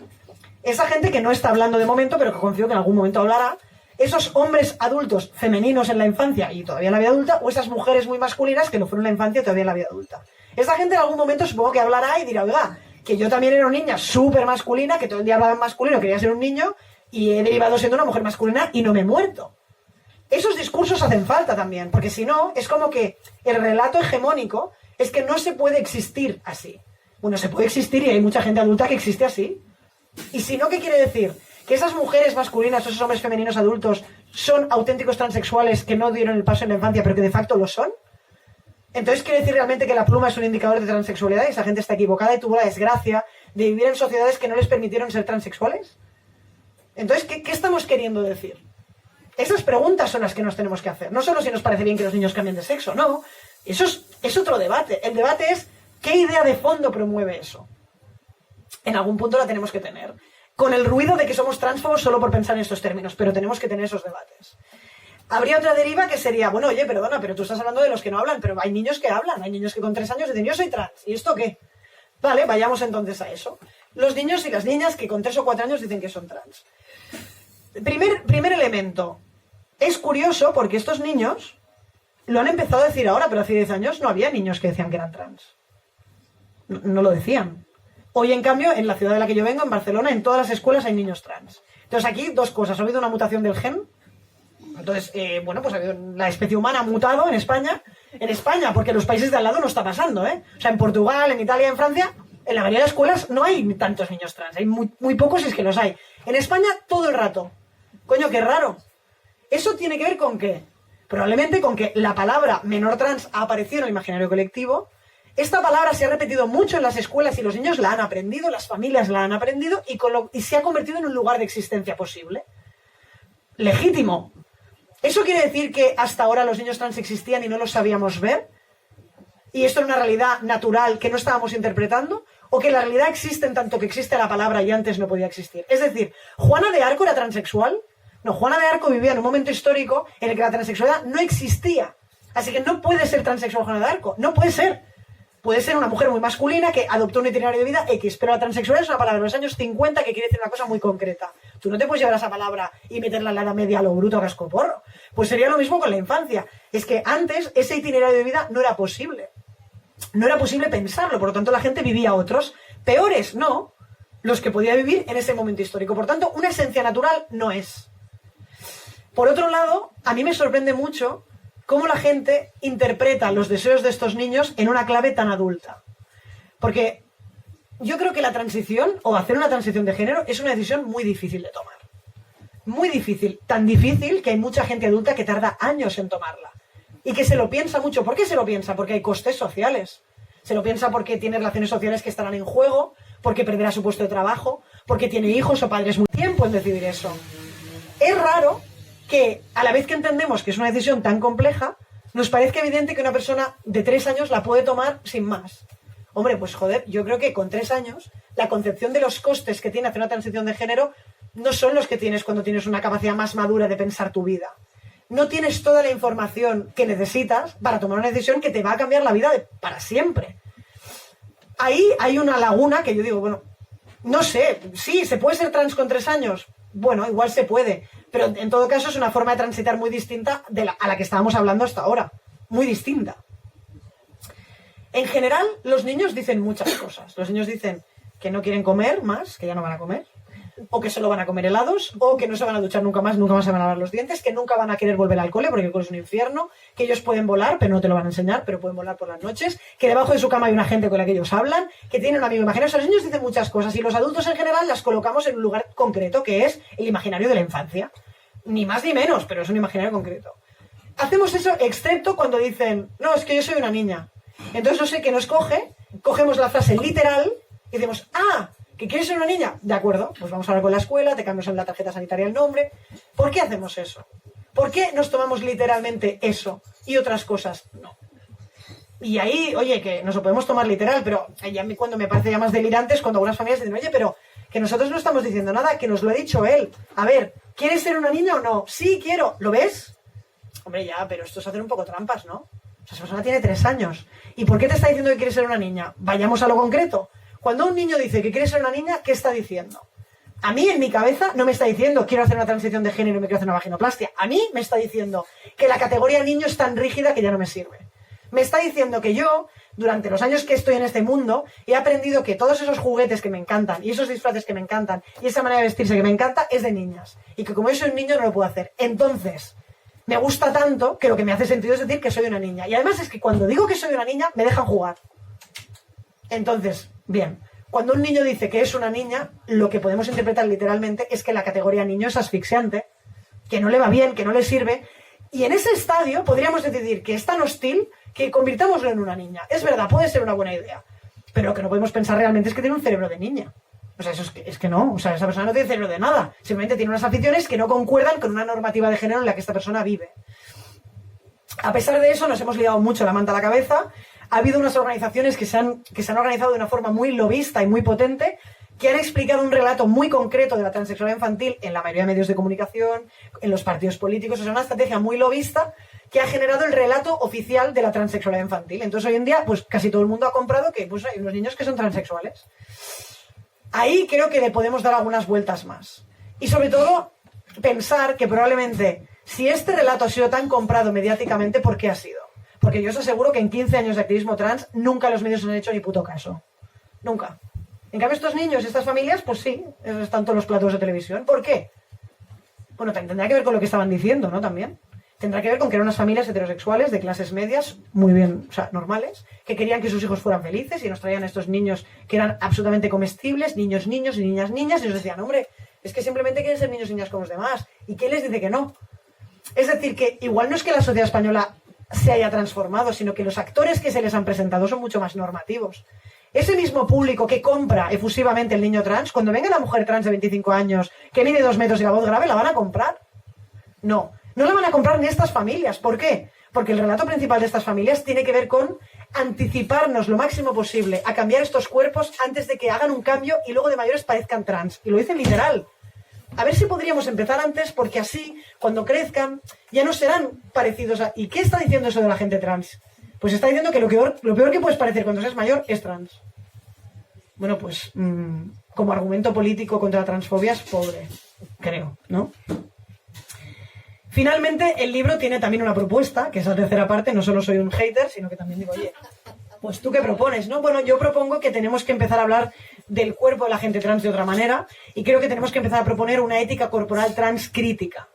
Esa gente que no está hablando de momento, pero que confío que en algún momento hablará, esos hombres adultos femeninos en la infancia y todavía en la vida adulta, o esas mujeres muy masculinas que lo fueron en la infancia y todavía en la vida adulta. Esa gente en algún momento supongo que hablará y dirá, oiga, que yo también era una niña súper masculina, que todo el día hablaba en masculino, quería ser un niño, y he derivado siendo una mujer masculina y no me he muerto. Esos discursos hacen falta también, porque si no, es como que el relato hegemónico es que no se puede existir así. Bueno, se puede existir y hay mucha gente adulta que existe así. Y si no, ¿qué quiere decir? Que esas mujeres masculinas o esos hombres femeninos adultos son auténticos transexuales que no dieron el paso en la infancia, pero que de facto lo son. Entonces, ¿quiere decir realmente que la pluma es un indicador de transexualidad y esa gente está equivocada y tuvo la desgracia de vivir en sociedades que no les permitieron ser transexuales? Entonces, ¿qué estamos queriendo decir? Esas preguntas son las que nos tenemos que hacer. No solo si nos parece bien que los niños cambien de sexo, no. Eso es otro debate. El debate es ¿qué idea de fondo promueve eso? En algún punto la tenemos que tener. Con el ruido de que somos transfobos solo por pensar en estos términos, pero tenemos que tener esos debates. Habría otra deriva que sería, bueno, oye, perdona, pero tú estás hablando de los que no hablan, pero hay niños que hablan, hay niños que con 3 años dicen, yo soy trans, ¿y esto qué? Vale, vayamos entonces a eso. Los niños y las niñas que con 3 o 4 años dicen que son trans. Primer elemento. Es curioso porque estos niños lo han empezado a decir ahora, pero hace 10 años no había niños que decían que eran trans. No lo decían. Hoy, en cambio, en la ciudad de la que yo vengo, en Barcelona, en todas las escuelas hay niños trans. Entonces, aquí, 2 cosas. Ha habido una mutación del gen. Entonces, pues ha habido, la especie humana ha mutado en España. En España, porque en los países de al lado no está pasando, ¿eh? O sea, en Portugal, en Italia, en Francia, en la mayoría de escuelas no hay tantos niños trans. Hay muy pocos si es que los hay. En España, todo el rato. Coño, qué raro. ¿Eso tiene que ver con qué? Probablemente con que la palabra menor trans ha aparecido en el imaginario colectivo. Esta palabra se ha repetido mucho en las escuelas y los niños la han aprendido, las familias la han aprendido y se ha convertido en un lugar de existencia posible. Legítimo. ¿Eso quiere decir que hasta ahora los niños trans existían y no los sabíamos ver? ¿Y esto era una realidad natural que no estábamos interpretando? ¿O que la realidad existe en tanto que existe la palabra y antes no podía existir? Es decir, ¿Juana de Arco era transexual? No, Juana de Arco vivía en un momento histórico en el que la transexualidad no existía. Así que no puede ser transexual Juana de Arco. No puede ser. Puede ser una mujer muy masculina que adoptó un itinerario de vida X, pero la transexualidad es una palabra de los años 50 que quiere decir una cosa muy concreta. Tú no te puedes llevar esa palabra y meterla en la edad media a lo bruto a cascoporro. Pues sería lo mismo con la infancia. Es que antes ese itinerario de vida no era posible. No era posible pensarlo, por lo tanto la gente vivía otros. Peores, no. Los que podía vivir en ese momento histórico. Por tanto, una esencia natural no es. Por otro lado, a mí me sorprende mucho cómo la gente interpreta los deseos de estos niños en una clave tan adulta. Porque yo creo que la transición, o hacer una transición de género, es una decisión muy difícil de tomar. Muy difícil. Tan difícil que hay mucha gente adulta que tarda años en tomarla. Y que se lo piensa mucho. ¿Por qué se lo piensa? Porque hay costes sociales. Se lo piensa porque tiene relaciones sociales que estarán en juego, porque perderá su puesto de trabajo, porque tiene hijos o padres muy tiempo en decidir eso. Es raro que, a la vez que entendemos que es una decisión tan compleja, nos parezca evidente que una persona de 3 años la puede tomar sin más. Hombre, pues joder, yo creo que con 3 años la concepción de los costes que tiene hacer una transición de género no son los que tienes cuando tienes una capacidad más madura de pensar tu vida. No tienes toda la información que necesitas para tomar una decisión que te va a cambiar la vida para siempre. Ahí hay una laguna que yo digo, bueno, no sé, sí, ¿se puede ser trans con 3 años? Bueno, igual se puede, pero en todo caso es una forma de transitar muy distinta a la que estábamos hablando hasta ahora. Muy distinta. En general, los niños dicen muchas cosas. Los niños dicen que no quieren comer más, que ya no van a comer, o que solo van a comer helados, o que no se van a duchar nunca más se van a lavar los dientes, que nunca van a querer volver al cole porque el cole es un infierno, que ellos pueden volar, pero no te lo van a enseñar, pero pueden volar por las noches, que debajo de su cama hay una gente con la que ellos hablan, que tienen un amigo imaginario. O sea, los niños dicen muchas cosas y los adultos en general las colocamos en un lugar concreto, que es el imaginario de la infancia. Ni más ni menos, pero es un imaginario concreto. Hacemos eso excepto cuando dicen, no, es que yo soy una niña. Entonces no sé qué nos cogemos la frase literal y decimos, ah, ¿que quieres ser una niña? De acuerdo, pues vamos a hablar con la escuela, te cambiamos en la tarjeta sanitaria el nombre. ¿Por qué hacemos eso? ¿Por qué nos tomamos literalmente eso y otras cosas no? Y ahí, oye, que nos lo podemos tomar literal, pero ya cuando me parece ya más delirante es cuando algunas familias dicen, oye, pero que nosotros no estamos diciendo nada, que nos lo ha dicho él. A ver, ¿quieres ser una niña o no? Sí, quiero. ¿Lo ves? Hombre, ya, pero esto es hacer un poco trampas, ¿no? O sea, esa persona tiene 3 años. ¿Y por qué te está diciendo que quiere ser una niña? Vayamos a lo concreto. Cuando un niño dice que quiere ser una niña, ¿qué está diciendo? A mí, en mi cabeza, no me está diciendo quiero hacer una transición de género y me quiero hacer una vaginoplastia. A mí me está diciendo que la categoría niño es tan rígida que ya no me sirve. Me está diciendo que yo, durante los años que estoy en este mundo, he aprendido que todos esos juguetes que me encantan y esos disfraces que me encantan y esa manera de vestirse que me encanta es de niñas. Y que como yo soy un niño no lo puedo hacer. Entonces, me gusta tanto que lo que me hace sentido es decir que soy una niña. Y además es que cuando digo que soy una niña, me dejan jugar. Entonces, Bien, cuando un niño dice que es una niña, lo que podemos interpretar literalmente es que la categoría niño es asfixiante, que no le va bien, que no le sirve, y en ese estadio podríamos decidir que es tan hostil que convirtámoslo en una niña. Es verdad, puede ser una buena idea, pero lo que no podemos pensar realmente es que tiene un cerebro de niña. O sea, eso es que no, o sea, esa persona no tiene cerebro de nada, simplemente tiene unas aficiones que no concuerdan con una normativa de género en la que esta persona vive. A pesar de eso, nos hemos liado mucho la manta a la cabeza. Ha habido unas organizaciones que se han organizado de una forma muy lobista y muy potente, que han explicado un relato muy concreto de la transexualidad infantil en la mayoría de medios de comunicación, en los partidos políticos. O sea, una estrategia muy lobista que ha generado el relato oficial de la transexualidad infantil. Entonces, hoy en día, pues casi todo el mundo ha comprado que pues, hay unos niños que son transexuales. Ahí creo que le podemos dar algunas vueltas más. Y sobre todo, pensar que probablemente, si este relato ha sido tan comprado mediáticamente, ¿por qué ha sido? Porque yo os aseguro que en 15 años de activismo trans, nunca los medios han hecho ni puto caso. Nunca. En cambio, estos niños y estas familias, pues sí, están todos los platos de televisión. ¿Por qué? Bueno, tendrá que ver con lo que estaban diciendo, ¿no? También. Tendrá que ver con que eran unas familias heterosexuales de clases medias, muy bien, o sea, normales, que querían que sus hijos fueran felices y nos traían estos niños que eran absolutamente comestibles, niños, niños y niñas, niñas, y nos decían, hombre, es que simplemente quieren ser niños y niñas como los demás. ¿Y quién les dice que no? Es decir, que igual no es que la sociedad española se haya transformado, sino que los actores que se les han presentado son mucho más normativos. Ese mismo público que compra efusivamente el niño trans, cuando venga una mujer trans de 25 años que mide 2 metros y la voz grave, ¿la van a comprar? No, no la van a comprar ni estas familias. ¿Por qué? Porque el relato principal de estas familias tiene que ver con anticiparnos lo máximo posible a cambiar estos cuerpos antes de que hagan un cambio y luego de mayores parezcan trans. Y lo dicen literal. A ver si podríamos empezar antes, porque así, cuando crezcan, ya no serán parecidos a... ¿Y qué está diciendo eso de la gente trans? Pues está diciendo que lo peor que puedes parecer cuando seas mayor es trans. Bueno, pues como argumento político contra la transfobia es pobre, creo, ¿no? Finalmente, el libro tiene también una propuesta, que es la tercera parte. No solo soy un hater, sino que también digo, oye, pues tú qué propones, ¿no? Bueno, yo propongo que tenemos que empezar a hablar del cuerpo de la gente trans de otra manera, y creo que tenemos que empezar a proponer una ética corporal trans crítica.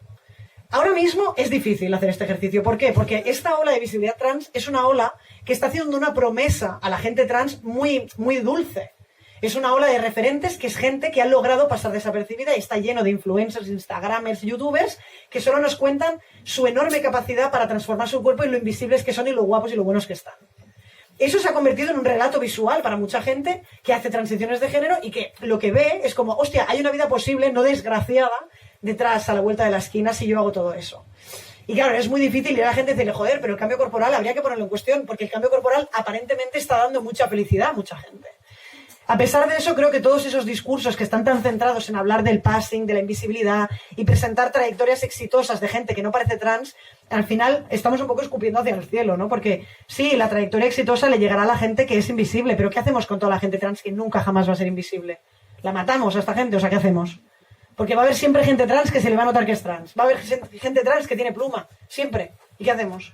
Ahora mismo es difícil hacer este ejercicio. ¿Por qué? Porque esta ola de visibilidad trans es una ola que está haciendo una promesa a la gente trans muy, muy dulce. Es una ola de referentes que es gente que ha logrado pasar desapercibida y está lleno de influencers, instagramers, youtubers que solo nos cuentan su enorme capacidad para transformar su cuerpo y lo invisibles que son y lo guapos y lo buenos que están. Eso se ha convertido en un relato visual para mucha gente que hace transiciones de género y que lo que ve es como, hostia, hay una vida posible, no desgraciada, detrás, a la vuelta de la esquina, si yo hago todo eso. Y claro, es muy difícil y la gente dice, joder, pero el cambio corporal habría que ponerlo en cuestión, porque el cambio corporal aparentemente está dando mucha felicidad a mucha gente. A pesar de eso, creo que todos esos discursos que están tan centrados en hablar del passing, de la invisibilidad y presentar trayectorias exitosas de gente que no parece trans, al final estamos un poco escupiendo hacia el cielo, ¿no? Porque sí, la trayectoria exitosa le llegará a la gente que es invisible, pero ¿qué hacemos con toda la gente trans que nunca jamás va a ser invisible? ¿La matamos a esta gente? O sea, ¿qué hacemos? Porque va a haber siempre gente trans que se le va a notar que es trans. Va a haber gente trans que tiene pluma, siempre. ¿Y qué hacemos?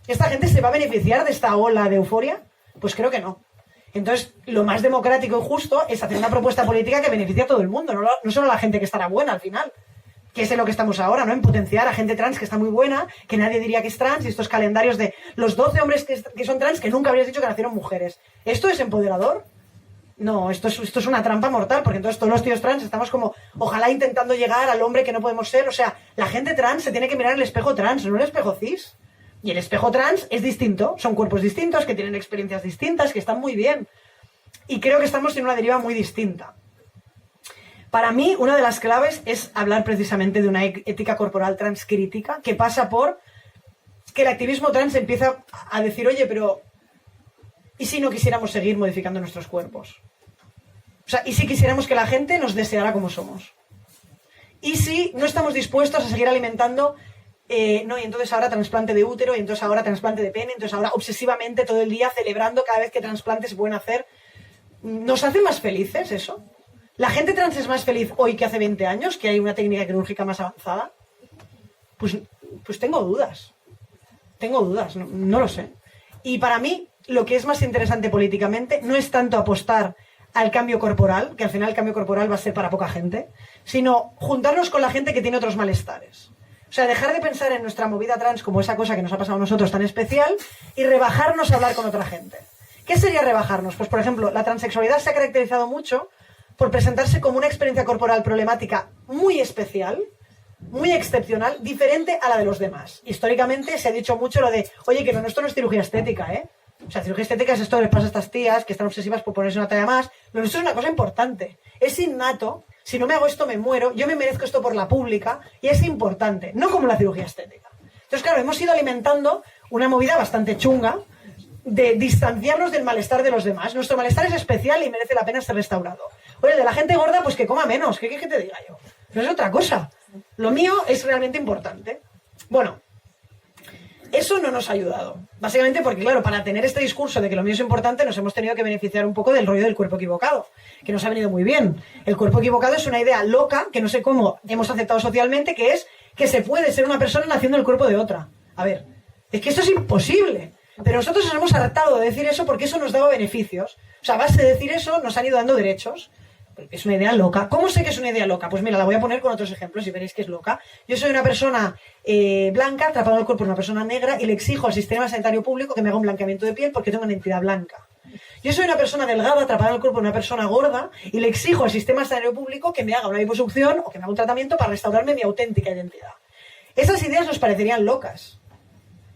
¿Esta gente se va a beneficiar de esta ola de euforia? Pues creo que no. Entonces, lo más democrático y justo es hacer una propuesta política que beneficie a todo el mundo, no solo a la gente que estará buena al final, que es en lo que estamos ahora, ¿no? En potenciar a gente trans que está muy buena, que nadie diría que es trans, y estos calendarios de los 12 hombres que son trans que nunca habrías dicho que nacieron mujeres. ¿Esto es empoderador? No, esto es una trampa mortal, porque entonces todos los tíos trans estamos como, ojalá intentando llegar al hombre que no podemos ser. O sea, la gente trans se tiene que mirar el espejo trans, no el espejo cis. Y el espejo trans es distinto, son cuerpos distintos, que tienen experiencias distintas, que están muy bien. Y creo que estamos en una deriva muy distinta. Para mí, una de las claves es hablar precisamente de una ética corporal trans crítica, que pasa por que el activismo trans empieza a decir, oye, pero ¿y si no quisiéramos seguir modificando nuestros cuerpos? O sea, ¿y si quisiéramos que la gente nos deseara como somos? ¿Y si no estamos dispuestos a seguir alimentando... no, y entonces ahora trasplante de útero, y entonces ahora trasplante de pene, entonces ahora obsesivamente todo el día celebrando cada vez que trasplante se pueden hacer? ¿Nos hace más felices eso? ¿La gente trans es más feliz hoy que hace 20 años, que hay una técnica quirúrgica más avanzada? Pues tengo dudas. Tengo dudas, no lo sé. Y para mí, lo que es más interesante políticamente no es tanto apostar al cambio corporal, que al final el cambio corporal va a ser para poca gente, sino juntarnos con la gente que tiene otros malestares. O sea, dejar de pensar en nuestra movida trans como esa cosa que nos ha pasado a nosotros tan especial y rebajarnos a hablar con otra gente. ¿Qué sería rebajarnos? Pues, por ejemplo, la transexualidad se ha caracterizado mucho por presentarse como una experiencia corporal problemática muy especial, muy excepcional, diferente a la de los demás. Históricamente se ha dicho mucho lo de, oye, que lo nuestro no es cirugía estética, ¿eh? O sea, cirugía estética es esto que les pasa a estas tías que están obsesivas por ponerse una talla más. Lo nuestro es una cosa importante. Es innato. Si no me hago esto, me muero. Yo me merezco esto por la pública. Y es importante. No como la cirugía estética. Entonces, claro, hemos ido alimentando una movida bastante chunga de distanciarnos del malestar de los demás. Nuestro malestar es especial y merece la pena ser restaurado. Oye, el de la gente gorda, pues que coma menos. ¿Qué quieres que te diga yo? No es otra cosa. Lo mío es realmente importante. Bueno, eso no nos ha ayudado. Básicamente porque, claro, para tener este discurso de que lo mío es importante, nos hemos tenido que beneficiar un poco del rollo del cuerpo equivocado, que nos ha venido muy bien. El cuerpo equivocado es una idea loca, que no sé cómo hemos aceptado socialmente, que es que se puede ser una persona naciendo en el cuerpo de otra. A ver, es que esto es imposible. Pero nosotros nos hemos hartado de decir eso porque eso nos daba beneficios. O sea, a base de decir eso nos han ido dando derechos. Es una idea loca. ¿Cómo sé que es una idea loca? Pues mira, la voy a poner con otros ejemplos y veréis que es loca. Yo soy una persona blanca, atrapada en el cuerpo de una persona negra y le exijo al sistema sanitario público que me haga un blanqueamiento de piel porque tengo una identidad blanca. Yo soy una persona delgada, atrapada en el cuerpo de una persona gorda y le exijo al sistema sanitario público que me haga una liposucción o que me haga un tratamiento para restaurarme mi auténtica identidad. Esas ideas nos parecerían locas.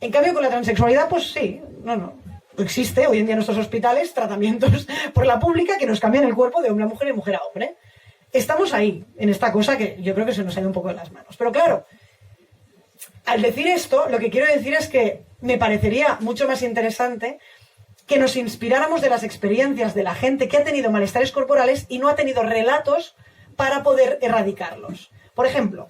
En cambio, con la transexualidad, pues sí, no. Existe hoy en día en nuestros hospitales tratamientos por la pública que nos cambian el cuerpo de hombre a mujer y mujer a hombre. Estamos ahí, en esta cosa que yo creo que se nos ha ido un poco de las manos. Pero claro, al decir esto, lo que quiero decir es que me parecería mucho más interesante que nos inspiráramos de las experiencias de la gente que ha tenido malestares corporales y no ha tenido relatos para poder erradicarlos. Por ejemplo,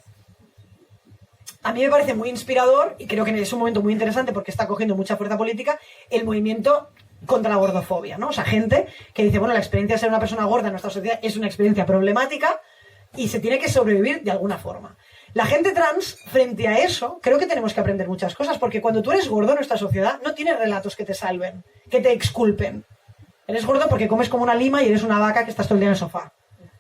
a mí me parece muy inspirador, y creo que es un momento muy interesante porque está cogiendo mucha fuerza política, el movimiento contra la gordofobia, ¿no? O sea, gente que dice, bueno, la experiencia de ser una persona gorda en nuestra sociedad es una experiencia problemática y se tiene que sobrevivir de alguna forma. La gente trans, frente a eso, creo que tenemos que aprender muchas cosas, porque cuando tú eres gordo en nuestra sociedad, no tienes relatos que te salven, que te exculpen. Eres gordo porque comes como una lima y eres una vaca que estás todo el día en el sofá.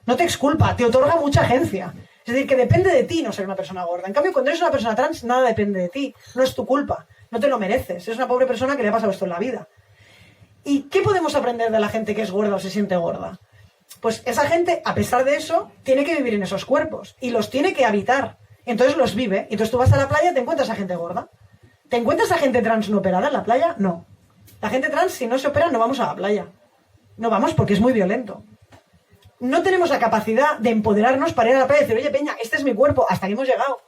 No te exculpa, te otorga mucha agencia. Es decir, que depende de ti no ser una persona gorda. En cambio, cuando eres una persona trans, nada depende de ti. No es tu culpa. No te lo mereces. Eres una pobre persona que le ha pasado esto en la vida. ¿Y qué podemos aprender de la gente que es gorda o se siente gorda? Pues esa gente, a pesar de eso, tiene que vivir en esos cuerpos. Y los tiene que habitar. Entonces los vive. Entonces tú vas a la playa y te encuentras a gente gorda. ¿Te encuentras a gente trans no operada en la playa? No. La gente trans, si no se opera, no vamos a la playa. No vamos porque es muy violento. No tenemos la capacidad de empoderarnos para ir a la playa y decir, oye, peña, este es mi cuerpo, hasta aquí hemos llegado.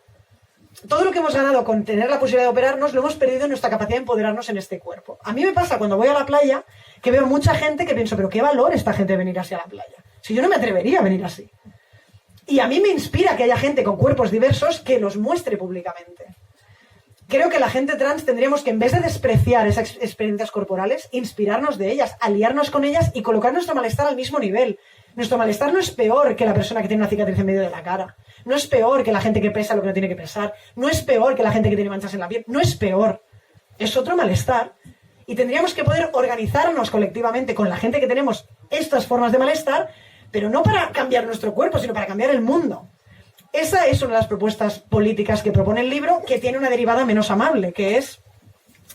Todo lo que hemos ganado con tener la posibilidad de operarnos, lo hemos perdido en nuestra capacidad de empoderarnos en este cuerpo. A mí me pasa cuando voy a la playa que veo mucha gente que pienso, pero qué valor esta gente de venir así a la playa. Si yo no me atrevería a venir así. Y a mí me inspira que haya gente con cuerpos diversos que los muestre públicamente. Creo que la gente trans tendríamos que, en vez de despreciar esas experiencias corporales, inspirarnos de ellas, aliarnos con ellas y colocar nuestro malestar al mismo nivel. Nuestro malestar no es peor que la persona que tiene una cicatriz en medio de la cara. No es peor que la gente que pesa lo que no tiene que pesar. No es peor que la gente que tiene manchas en la piel. No es peor. Es otro malestar. Y tendríamos que poder organizarnos colectivamente con la gente que tenemos estas formas de malestar, pero no para cambiar nuestro cuerpo, sino para cambiar el mundo. Esa es una de las propuestas políticas que propone el libro, que tiene una derivada menos amable, que es,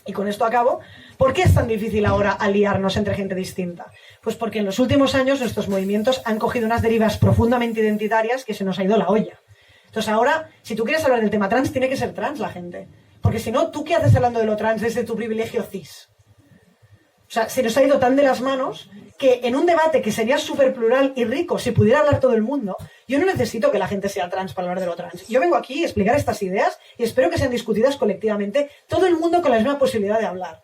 y con esto acabo, ¿por qué es tan difícil ahora aliarnos entre gente distinta? Pues porque en los últimos años nuestros movimientos han cogido unas derivas profundamente identitarias que se nos ha ido la olla. Entonces ahora, si tú quieres hablar del tema trans, tiene que ser trans la gente. Porque si no, ¿tú qué haces hablando de lo trans desde tu privilegio cis? O sea, se nos ha ido tan de las manos que en un debate que sería súper plural y rico, si pudiera hablar todo el mundo, yo no necesito que la gente sea trans para hablar de lo trans. Yo vengo aquí a explicar estas ideas y espero que sean discutidas colectivamente, todo el mundo con la misma posibilidad de hablar.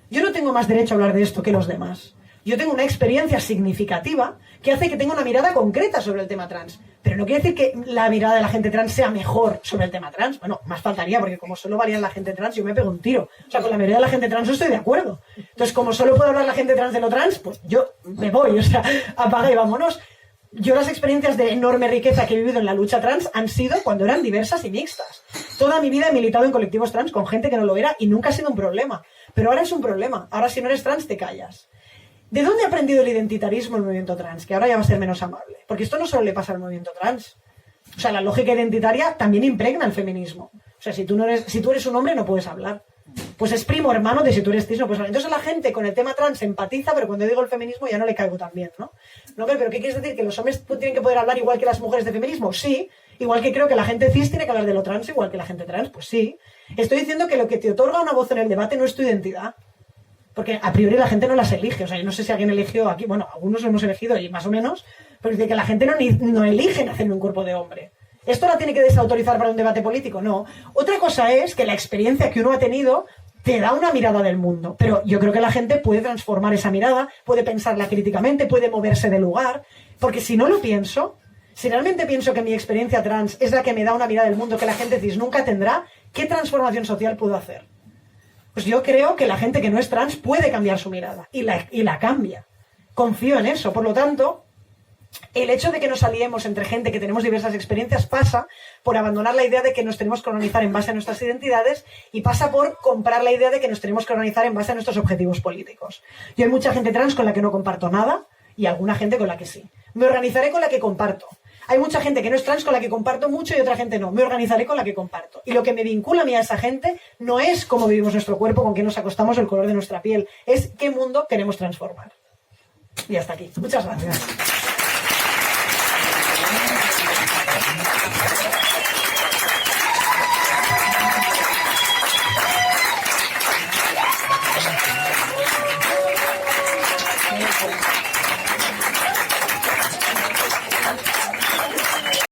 Yo no tengo más derecho a hablar de esto que los demás. Yo tengo una experiencia significativa que hace que tenga una mirada concreta sobre el tema trans. Pero no quiere decir que la mirada de la gente trans sea mejor sobre el tema trans. Bueno, más faltaría, porque como solo valía la gente trans, yo me pego un tiro. O sea, con la mayoría de la gente trans no estoy de acuerdo. Entonces, como solo puede hablar la gente trans de lo trans, pues yo me voy. O sea, apaga y vámonos. Yo las experiencias de enorme riqueza que he vivido en la lucha trans han sido cuando eran diversas y mixtas. Toda mi vida he militado en colectivos trans con gente que no lo era y nunca ha sido un problema. Pero ahora es un problema. Ahora si no eres trans te callas. ¿De dónde ha aprendido el identitarismo el movimiento trans? Que ahora ya va a ser menos amable. Porque esto no solo le pasa al movimiento trans. O sea, la lógica identitaria también impregna el feminismo. O sea, si tú eres un hombre no puedes hablar. pues es primo hermano de si tú eres cis, no, pues entonces la gente con el tema trans empatiza, pero cuando digo el feminismo ya no le caigo tan bien, ¿no? No, pero ¿qué quieres decir? ¿Que los hombres tienen que poder hablar igual que las mujeres de feminismo? Sí. Igual que creo que la gente cis tiene que hablar de lo trans igual que la gente trans, pues sí. Estoy diciendo que lo que te otorga una voz en el debate no es tu identidad. Porque a priori la gente no las elige. O sea, yo no sé si alguien eligió aquí, bueno, algunos lo hemos elegido y más o menos, pero dice que la gente no elige nacer en un cuerpo de hombre. ¿Esto la tiene que desautorizar para un debate político? No. Otra cosa es que la experiencia que uno ha tenido te da una mirada del mundo. Pero yo creo que la gente puede transformar esa mirada, puede pensarla críticamente, puede moverse de lugar. Porque si no lo pienso, si realmente pienso que mi experiencia trans es la que me da una mirada del mundo que la gente cis nunca tendrá, ¿qué transformación social puedo hacer? Pues yo creo que la gente que no es trans puede cambiar su mirada y la cambia. Confío en eso. Por lo tanto, el hecho de que nos aliemos entre gente que tenemos diversas experiencias pasa por abandonar la idea de que nos tenemos que organizar en base a nuestras identidades y pasa por comprar la idea de que nos tenemos que organizar en base a nuestros objetivos políticos. Yo hay mucha gente trans con la que no comparto nada y alguna gente con la que sí. Me organizaré con la que comparto. Hay mucha gente que no es trans con la que comparto mucho y otra gente no. Me organizaré con la que comparto. Y lo que me vincula a mí a esa gente no es cómo vivimos nuestro cuerpo, con qué nos acostamos, el color de nuestra piel. Es qué mundo queremos transformar. Y hasta aquí. Muchas gracias. Thank you.